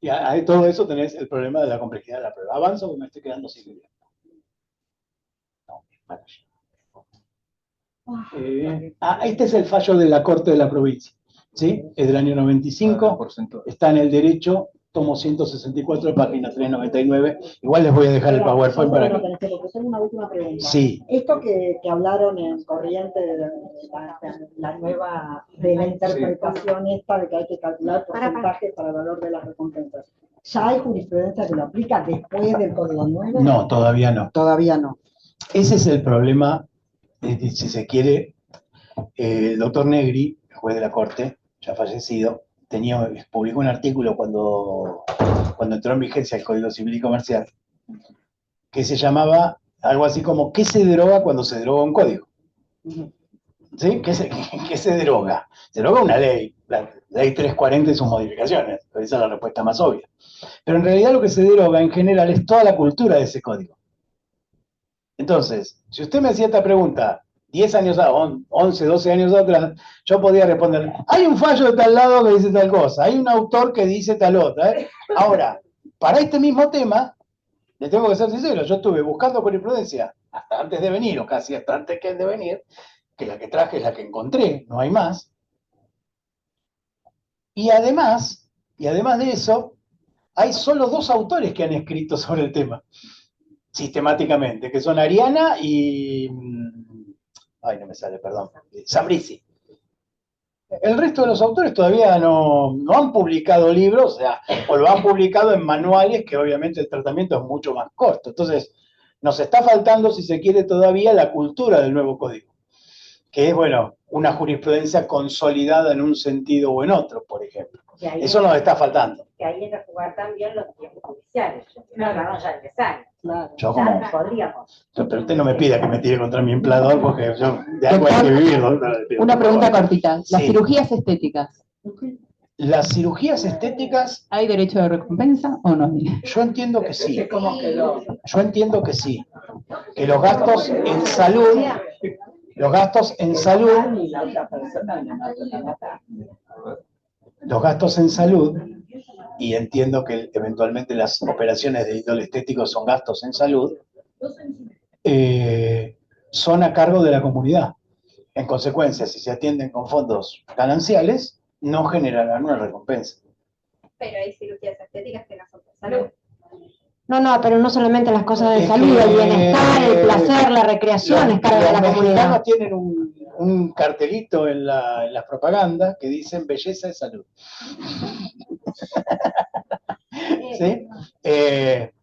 Y a todo eso tenés el problema de la complejidad de la prueba. Avanzo porque me estoy quedando sin idea. Este es el fallo de la Corte de la Provincia. ¿Sí? Es del año 95, está en el derecho, tomo 164, página 399. Igual les voy a dejar el PowerPoint para que... Tengo una última pregunta. Sí. Esto que hablaron en Corriente, la nueva, de la interpretación esta de que hay que calcular porcentajes para el valor de las recompensas. ¿Ya hay jurisprudencia que lo aplica después del Código Nuevo? No, todavía no. Todavía no. Ese es el problema, si se quiere, el doctor Negri, juez de la Corte, ya fallecido, publicó un artículo cuando entró en vigencia el Código Civil y Comercial, que se llamaba algo así como ¿qué se deroga cuando se deroga un código? ¿Sí? ¿Qué se deroga? Se deroga una ley, la ley 340 y sus modificaciones, esa es la respuesta más obvia. Pero en realidad lo que se deroga en general es toda la cultura de ese código. Entonces, si usted me hacía esta pregunta 10 años, 11, 12 años atrás, yo podía responder, hay un fallo de tal lado que dice tal cosa, hay un autor que dice tal otra. Ahora, para este mismo tema, le tengo que ser sincero, yo estuve buscando jurisprudencia hasta antes de venir, o casi hasta antes de venir, que la que traje es la que encontré, no hay más. Y además de eso, hay solo 2 autores que han escrito sobre el tema, sistemáticamente, que son Ariana y... Ay, no me sale, perdón. Sambrizi. El resto de los autores todavía no han publicado libros, o sea, o lo han publicado en manuales, que obviamente el tratamiento es mucho más corto. Entonces, nos está faltando, si se quiere, todavía la cultura del nuevo código, que es, bueno, una jurisprudencia consolidada en un sentido o en otro, por ejemplo. Eso nos está faltando. Que ahí entra a jugar también los tiempos judiciales. No, ya empezar. Claro. Yo como... Ya podríamos. Pero usted no me pida que me tire contra mi empleador, porque yo de algo hay que vivir, ¿no? Una pregunta cortita. Las Sí. cirugías estéticas, Las cirugías estéticas, ¿hay derecho de recompensa o no? yo entiendo que sí. ¿Cómo quedó? Yo entiendo que sí. Que los gastos en salud, los gastos en salud, Y la otra persona le mató la mata. los gastos en salud, y entiendo que eventualmente las operaciones de índole estético son gastos en salud, son a cargo de la comunidad. En consecuencia, si se atienden con fondos gananciales, no generarán una recompensa. Pero hay cirugías estéticas que no son por salud. No, pero no solamente las cosas de Es salud, que, el bienestar, el placer, la recreación es cargo de la Los comunidad. mexicanos tienen un cartelito en las propagandas que dicen belleza es salud. ¿Sí? Qué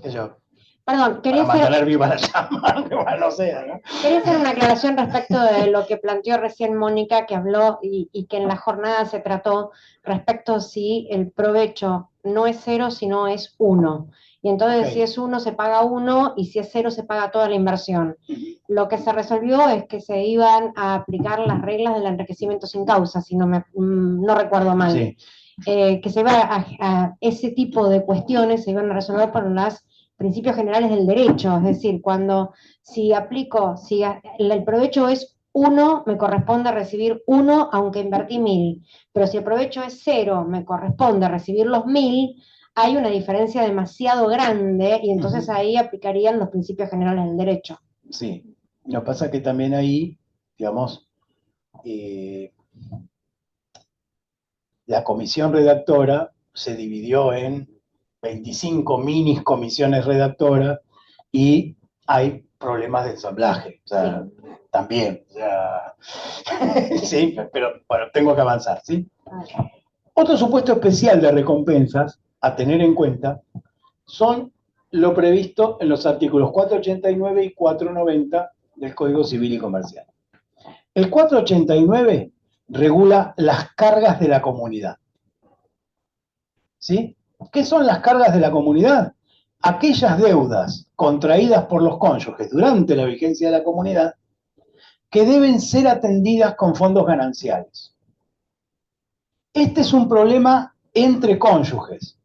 sé yo, Perdón, quería para mantener hacer, viva la llama, aunque mal no sea, ¿no? quería hacer una aclaración respecto de lo que planteó recién Mónica, que habló y que en la jornada se trató respecto si el provecho no es 0, sino es 1. Y entonces Ok. si es 1 se paga 1 y si es 0 se paga toda la inversión. Lo que se resolvió es que se iban a aplicar las reglas del enriquecimiento sin causa, si no recuerdo mal. Sí. Que se iba a ese tipo de cuestiones se iban a resolver por los principios generales del derecho, es decir, si el provecho es 1, me corresponde recibir 1 aunque invertí 1000, pero si el provecho es 0, me corresponde recibir los 1000, hay una diferencia demasiado grande y entonces ahí aplicarían los principios generales del derecho. Sí. Lo que pasa es que también ahí, digamos, la comisión redactora se dividió en 25 minis comisiones redactoras y hay problemas de ensamblaje, o sea, también, o sea, sí, pero bueno, tengo que avanzar, ¿sí? Otro supuesto especial de recompensas a tener en cuenta son lo previsto en los artículos 489 y 490 del Código Civil y Comercial. El 489 regula las cargas de la comunidad. ¿Sí? ¿Qué son las cargas de la comunidad? Aquellas deudas contraídas por los cónyuges durante la vigencia de la comunidad que deben ser atendidas con fondos gananciales. Este es un problema entre cónyuges.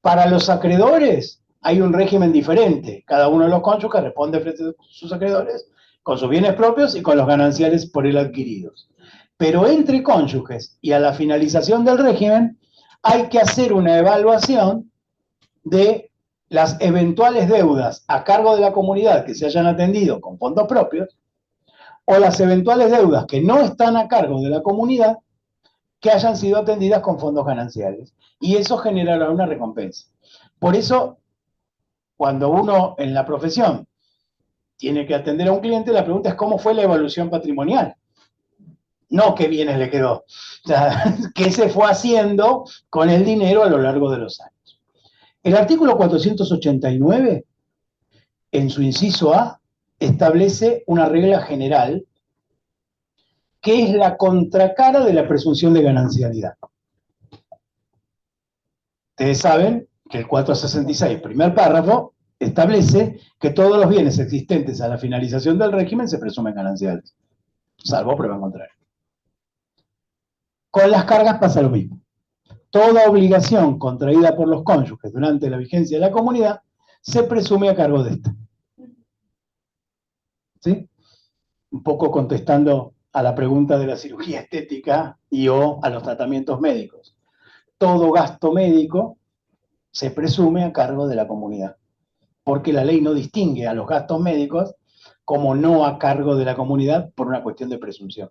Para los acreedores hay un régimen diferente. Cada uno de los cónyuges responde frente a sus acreedores con sus bienes propios y con los gananciales por él adquiridos. Pero entre cónyuges y a la finalización del régimen hay que hacer una evaluación de las eventuales deudas a cargo de la comunidad que se hayan atendido con fondos propios o las eventuales deudas que no están a cargo de la comunidad que hayan sido atendidas con fondos gananciales. Y eso generará una recompensa. Por eso, cuando uno en la profesión tiene que atender a un cliente, la pregunta es cómo fue la evolución patrimonial. No qué bienes le quedó. O sea, qué se fue haciendo con el dinero a lo largo de los años. El artículo 489, en su inciso A, establece una regla general que es la contracara de la presunción de ganancialidad. Ustedes saben que el 466, primer párrafo, establece que todos los bienes existentes a la finalización del régimen se presumen gananciales, salvo prueba contraria. Con las cargas pasa lo mismo. Toda obligación contraída por los cónyuges durante la vigencia de la comunidad se presume a cargo de esta. ¿Sí? Un poco contestando a la pregunta de la cirugía estética y o a los tratamientos médicos. Todo gasto médico se presume a cargo de la comunidad, porque la ley no distingue a los gastos médicos como no a cargo de la comunidad por una cuestión de presunción.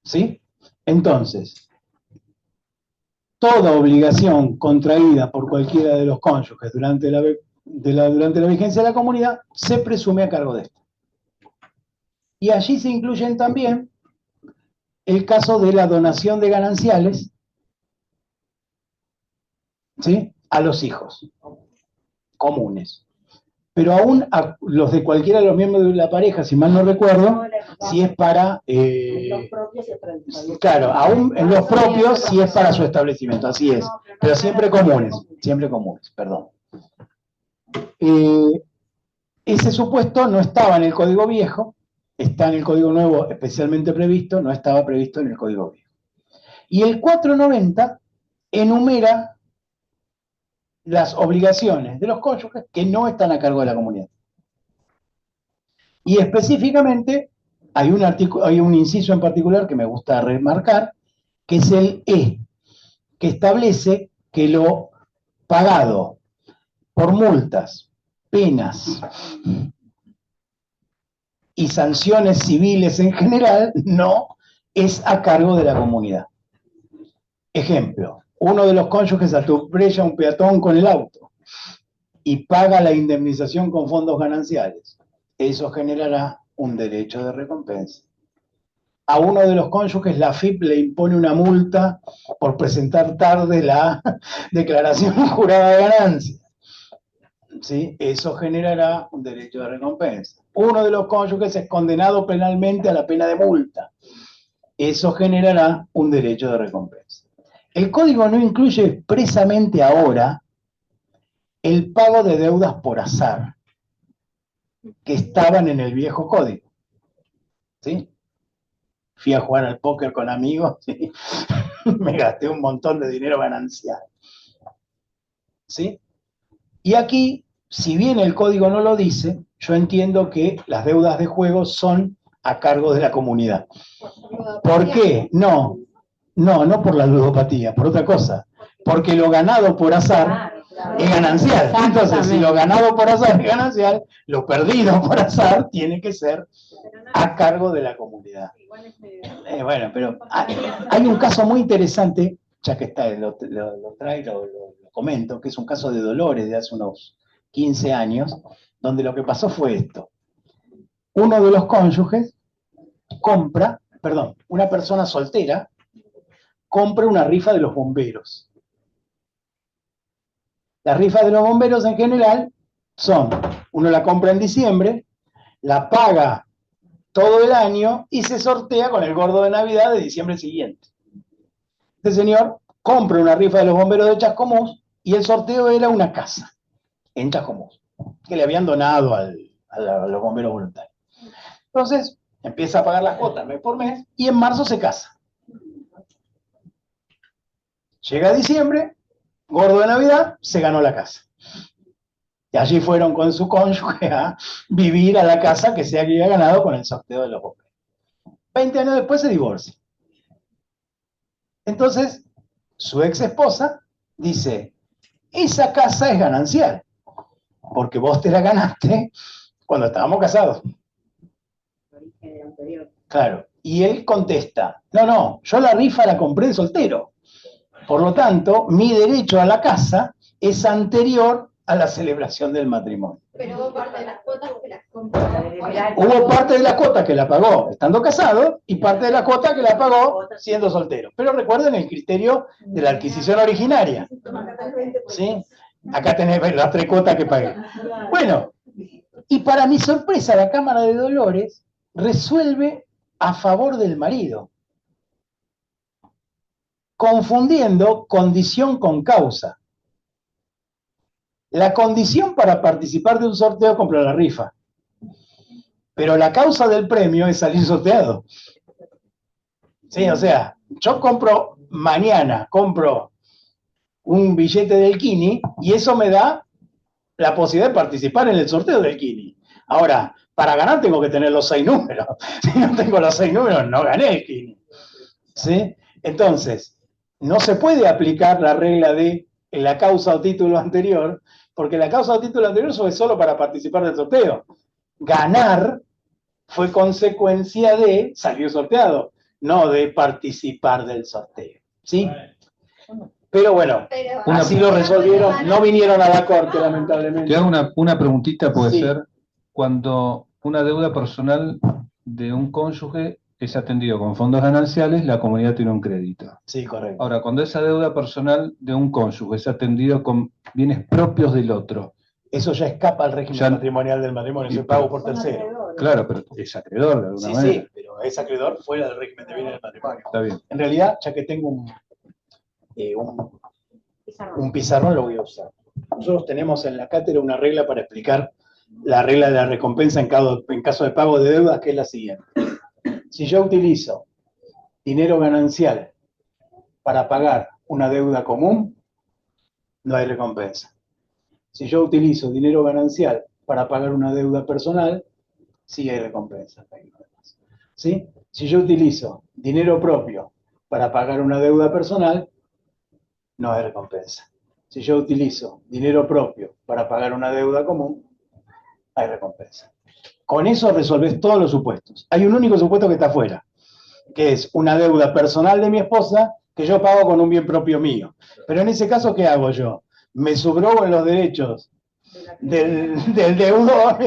¿Sí? Entonces, toda obligación contraída por cualquiera de los cónyuges durante la vigencia de la comunidad se presume a cargo de esto. Y allí se incluyen también el caso de la donación de gananciales, ¿sí?, a los hijos comunes. Pero aún a los de cualquiera de los miembros de la pareja, si mal no recuerdo, si es para... claro, aún en los propios si es para su establecimiento, así es. Pero siempre comunes, perdón. Ese supuesto no estaba en el Código Viejo, está en el Código Nuevo especialmente previsto, no estaba previsto en el Código Viejo. Y el 490 enumera las obligaciones de los cónyuges que no están a cargo de la comunidad. Y específicamente hay un inciso en particular que me gusta remarcar, que es el E, que establece que lo pagado por multas, penas y sanciones civiles en general no es a cargo de la comunidad. Ejemplo, uno de los cónyuges atropella a un peatón con el auto y paga la indemnización con fondos gananciales. Eso generará un derecho de recompensa. A uno de los cónyuges la AFIP le impone una multa por presentar tarde la declaración jurada de ganancias. ¿Sí? Eso generará un derecho de recompensa. Uno de los cónyuges es condenado penalmente a la pena de multa. Eso generará un derecho de recompensa. El código no incluye expresamente ahora el pago de deudas por azar, que estaban en el viejo código. ¿Sí? Fui a jugar al póker con amigos, ¿sí? Me gasté un montón de dinero ganancial. ¿Sí? Y aquí, si bien el código no lo dice, yo entiendo que las deudas de juego son a cargo de la comunidad. ¿Por qué? No por la ludopatía, por otra cosa. Porque lo ganado por azar es ganancial. Entonces, si lo ganado por azar es ganancial, lo perdido por azar tiene que ser a cargo de la comunidad. Bueno, pero hay un caso muy interesante, ya que está, lo comento, que es un caso de Dolores de hace unos 15 años, donde lo que pasó fue esto. Uno de los cónyuges una persona soltera, compra una rifa de los bomberos. Las rifas de los bomberos en general uno la compra en diciembre, la paga todo el año y se sortea con el gordo de Navidad de diciembre siguiente. Este señor compra una rifa de los bomberos de Chascomús y el sorteo era una casa en Chascomús, que le habían donado a los bomberos voluntarios. Entonces, empieza a pagar las cuotas mes por mes y en marzo se casa. Llega diciembre, gordo de Navidad, se ganó la casa. Y allí fueron con su cónyuge a vivir a la casa que se había ganado con el sorteo de los bomberos. 20 años después se divorcia. Entonces, su ex esposa dice, esa casa es ganancial, porque vos te la ganaste cuando estábamos casados. Claro, y él contesta, no, yo la rifa la compré en soltero. Por lo tanto, mi derecho a la casa es anterior a la celebración del matrimonio. Pero hubo parte de las cuotas que las compró. Hubo parte de la cuota que la pagó estando casado y parte de la cuota que la pagó siendo soltero. Pero recuerden el criterio de la adquisición originaria. ¿Sí? Acá tenés las 3 cuotas que pagué. Bueno, y para mi sorpresa, la Cámara de Dolores resuelve a favor del marido, confundiendo condición con causa. La condición para participar de un sorteo es comprar la rifa, pero la causa del premio es salir sorteado. Sí, o sea, yo mañana compro un billete del Kini y eso me da la posibilidad de participar en el sorteo del Kini. Ahora, Para ganar tengo que tener los 6 números. Si no tengo los 6 números, no gané el kini. ¿Sí? Entonces, no se puede aplicar la regla de la causa o título anterior, porque la causa o título anterior fue solo para participar del sorteo. Ganar fue consecuencia de salir sorteado, no de participar del sorteo. ¿Sí? Pero bueno, así lo resolvieron, no vinieron a la corte, lamentablemente. Te hago una preguntita, puede Sí. ser, cuando una deuda personal de un cónyuge es atendido con fondos gananciales, la comunidad tiene un crédito. Sí, correcto. Ahora, cuando esa deuda personal de un cónyuge es atendido con bienes propios del otro. Eso ya escapa al régimen Ya- patrimonial del matrimonio, es el pago por tercero. Claro, pero es acreedor de alguna Sí, manera. sí, pero es acreedor fuera del régimen de bienes del matrimonio. Está bien. En realidad, ya que tengo un pizarrón, lo voy a usar. Nosotros tenemos en la cátedra una regla para explicar la regla de la recompensa en caso de pago de deudas, que es la siguiente. Si yo utilizo dinero ganancial para pagar una deuda común, no hay recompensa. Si yo utilizo dinero ganancial para pagar una deuda personal, sí hay recompensa. ¿Sí? Si yo utilizo dinero propio para pagar una deuda personal, no hay recompensa. Si yo utilizo dinero propio para pagar una deuda común, hay recompensa. Con eso resolvés todos los supuestos. Hay un único supuesto que está fuera, que es una deuda personal de mi esposa que yo pago con un bien propio mío. Pero en ese caso, ¿qué hago yo? Me subrogo en los derechos del deudor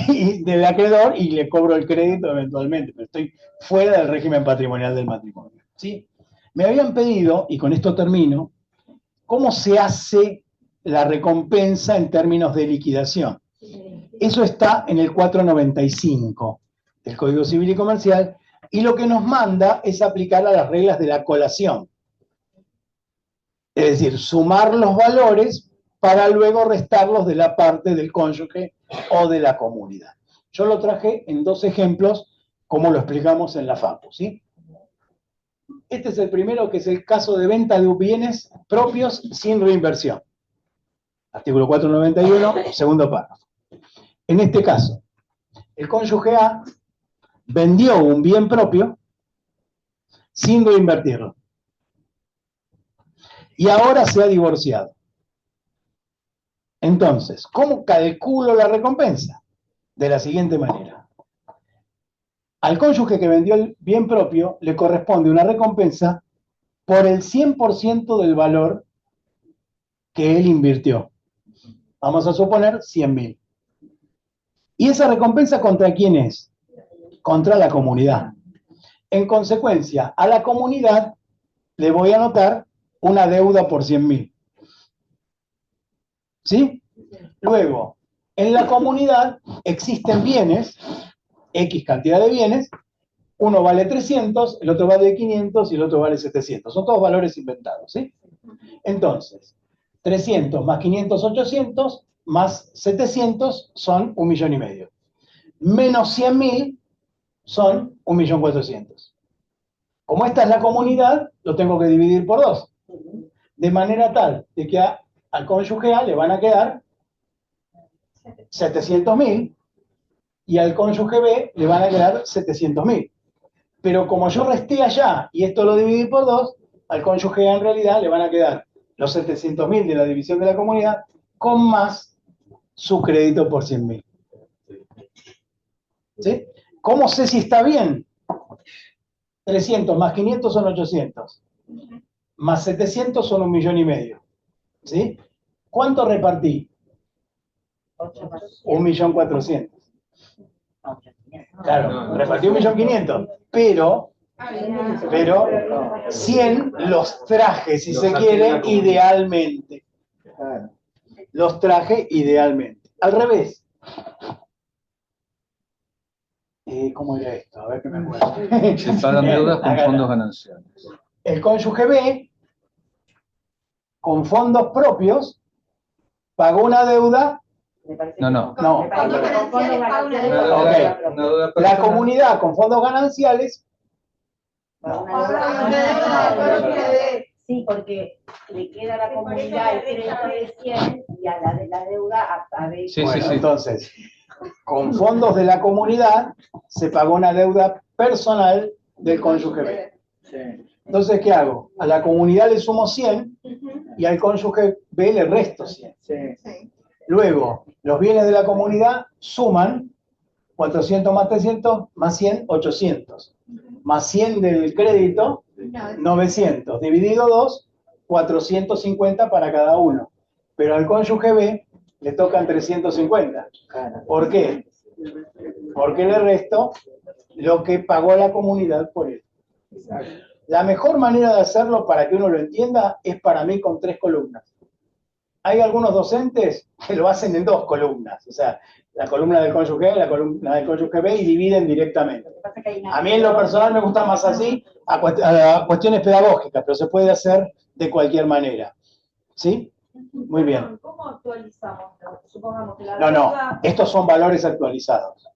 y del acreedor y le cobro el crédito eventualmente, pero estoy fuera del régimen patrimonial del matrimonio. ¿Sí? Me habían pedido, y con esto termino, ¿cómo se hace la recompensa en términos de liquidación? Eso está en el 495 del Código Civil y Comercial, y lo que nos manda es aplicar a las reglas de la colación. Es decir, sumar los valores para luego restarlos de la parte del cónyuge o de la comunidad. Yo lo traje en 2 ejemplos, como lo explicamos en la FAPU, ¿sí? Este es el primero, que es el caso de venta de bienes propios sin reinversión. Artículo 491, segundo párrafo. En este caso, el cónyuge A vendió un bien propio sin reinvertirlo. Y ahora se ha divorciado. Entonces, ¿cómo calculo la recompensa? De la siguiente manera. Al cónyuge que vendió el bien propio le corresponde una recompensa por el 100% del valor que él invirtió. Vamos a suponer 100.000. ¿Y esa recompensa contra quién es? Contra la comunidad. En consecuencia, a la comunidad le voy a anotar una deuda por 100.000. ¿Sí? Luego, en la comunidad existen bienes, X cantidad de bienes, uno vale 300, el otro vale 500 y el otro vale 700. Son todos valores inventados, ¿sí? Entonces, 300 más 500, 800, más 700 son 1,5 millones. Menos 100.000 son 1.400.000. Como esta es la comunidad, lo tengo que dividir por 2. De manera tal de que al cónyuge A le van a quedar 700.000 y al cónyuge B le van a quedar 700.000. Pero como yo resté allá y esto lo dividí por 2, al cónyuge A en realidad le van a quedar los 700.000 de la división de la comunidad con más su crédito por 100.000. ¿Sí? ¿Cómo sé si está bien? 300 más 500 son 800. Más 700 son 1,5 millones. ¿Sí? ¿Cuánto repartí? 1.400.000. Claro, repartí 1.500.000. Pero 100 los traje, si se quiere, idealmente. Los traje idealmente. Al revés. ¿Cómo era esto? A ver que me acuerdo. Se pagan deudas con fondos gananciales. El cónyuge B, con fondos propios, pagó una deuda. No. Ok. La comunidad con fondos gananciales. Sí, porque le queda a la comunidad el crédito de 100 y a la de la deuda a veces. Sí. Entonces, con fondos de la comunidad se pagó una deuda personal del cónyuge B. Entonces, ¿qué hago? A la comunidad le sumo 100 y al cónyuge B le resto 100. Luego, los bienes de la comunidad suman 400 más 300 más 100, 800. Más 100 del crédito, 900. Dividido 2, 450 para cada uno. Pero al cónyuge B le tocan 350. ¿Por qué? Porque le resto lo que pagó la comunidad por él. La mejor manera de hacerlo para que uno lo entienda es para mí con 3 columnas. Hay algunos docentes que lo hacen en 2 columnas, o sea, la columna del cónyuge A y la columna del cónyuge B y dividen directamente. A mí en lo personal me gusta más así, a cuestiones pedagógicas, pero se puede hacer de cualquier manera. ¿Sí? Muy bien. ¿Cómo actualizamos? Supongamos que la No, deuda- estos son valores actualizados.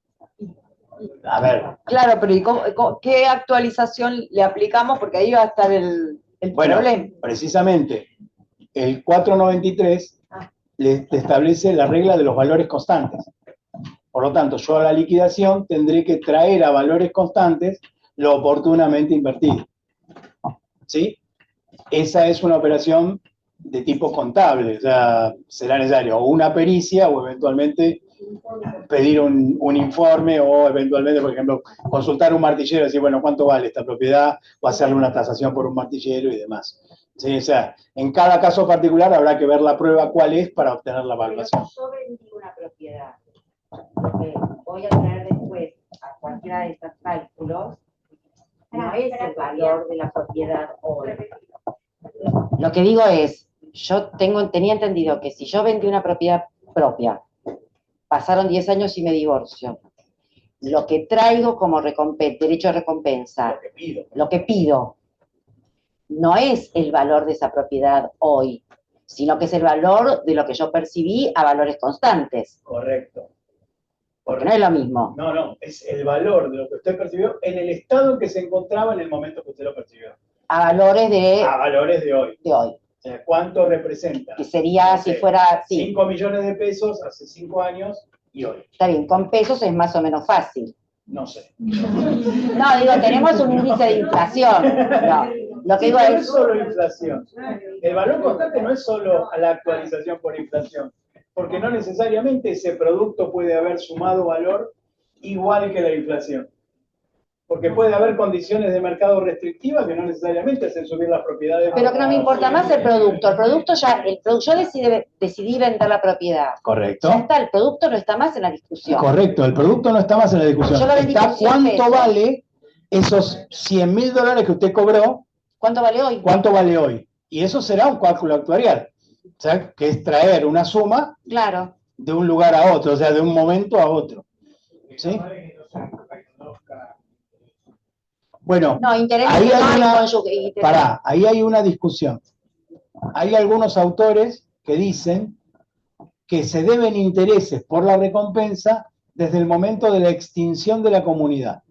A ver. Claro, pero ¿y qué actualización le aplicamos? Porque ahí va a estar el Bueno, problema. precisamente, el 493 le establece la regla de los valores constantes. Por lo tanto, yo a la liquidación tendré que traer a valores constantes lo oportunamente invertido. ¿Sí? Esa es una operación de tipo contable, o sea, será necesario o una pericia o eventualmente pedir un informe o eventualmente, por ejemplo, consultar un martillero y decir, bueno, ¿cuánto vale esta propiedad? O hacerle una tasación por un martillero y demás. ¿Sí? O sea, en cada caso particular habrá que ver la prueba cuál es para obtener la evaluación. Yo vendí una propiedad, lo que voy a traer después a cualquiera de estos cálculos, no es el valor de la propiedad hoy. Lo que digo es, tenía entendido que si yo vendí una propiedad propia, pasaron 10 años y me divorcio, lo que traigo como derecho de recompensa, lo que pido, no es el valor de esa propiedad hoy, sino que es el valor de lo que yo percibí a valores constantes. Correcto. Porque no es lo mismo. No, es el valor de lo que usted percibió en el estado en que se encontraba en el momento que usted lo percibió. A valores de hoy. O sea, ¿cuánto representa? Que sería, si fuera, 5 millones de pesos hace 5 años y hoy. Está bien, con pesos es más o menos fácil. No sé. No, digo, tenemos un índice de inflación. No, lo que digo no es... es solo inflación. El valor constante no es solo la actualización por inflación, porque no necesariamente ese producto puede haber sumado valor igual que la inflación. Porque puede haber condiciones de mercado restrictivas que no necesariamente hacen subir las propiedades. Pero que no me importa más el producto. Yo decidí vender la propiedad. Correcto. Ya está, el producto no está más en la discusión. Correcto, el producto no está más en la discusión. Yo lo vendí Está por 100 cuánto pesos. vale esos $100.000 que usted cobró. ¿Cuánto vale hoy? ¿Cuánto vale hoy? Y eso será un cálculo actuarial. O sea, que es traer una suma Claro. de un lugar a otro, o sea, de un momento a otro. ¿Sí? Bueno, No, interés ahí no hay hay una, cónyuge. ahí hay una discusión. Hay algunos autores que dicen que se deben intereses por la recompensa desde el momento de la extinción de la comunidad.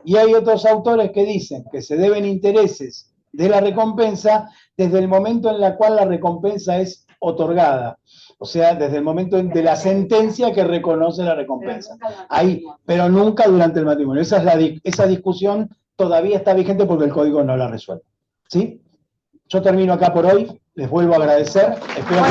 Y hay otros autores que dicen que se deben intereses de la recompensa desde el momento en el cual la recompensa es otorgada. O sea, desde el momento de la sentencia que reconoce la recompensa. Ahí, pero nunca durante el matrimonio. Esa discusión todavía está vigente porque el código no la resuelve. ¿Sí? Yo termino acá por hoy. Les vuelvo a agradecer. Espero que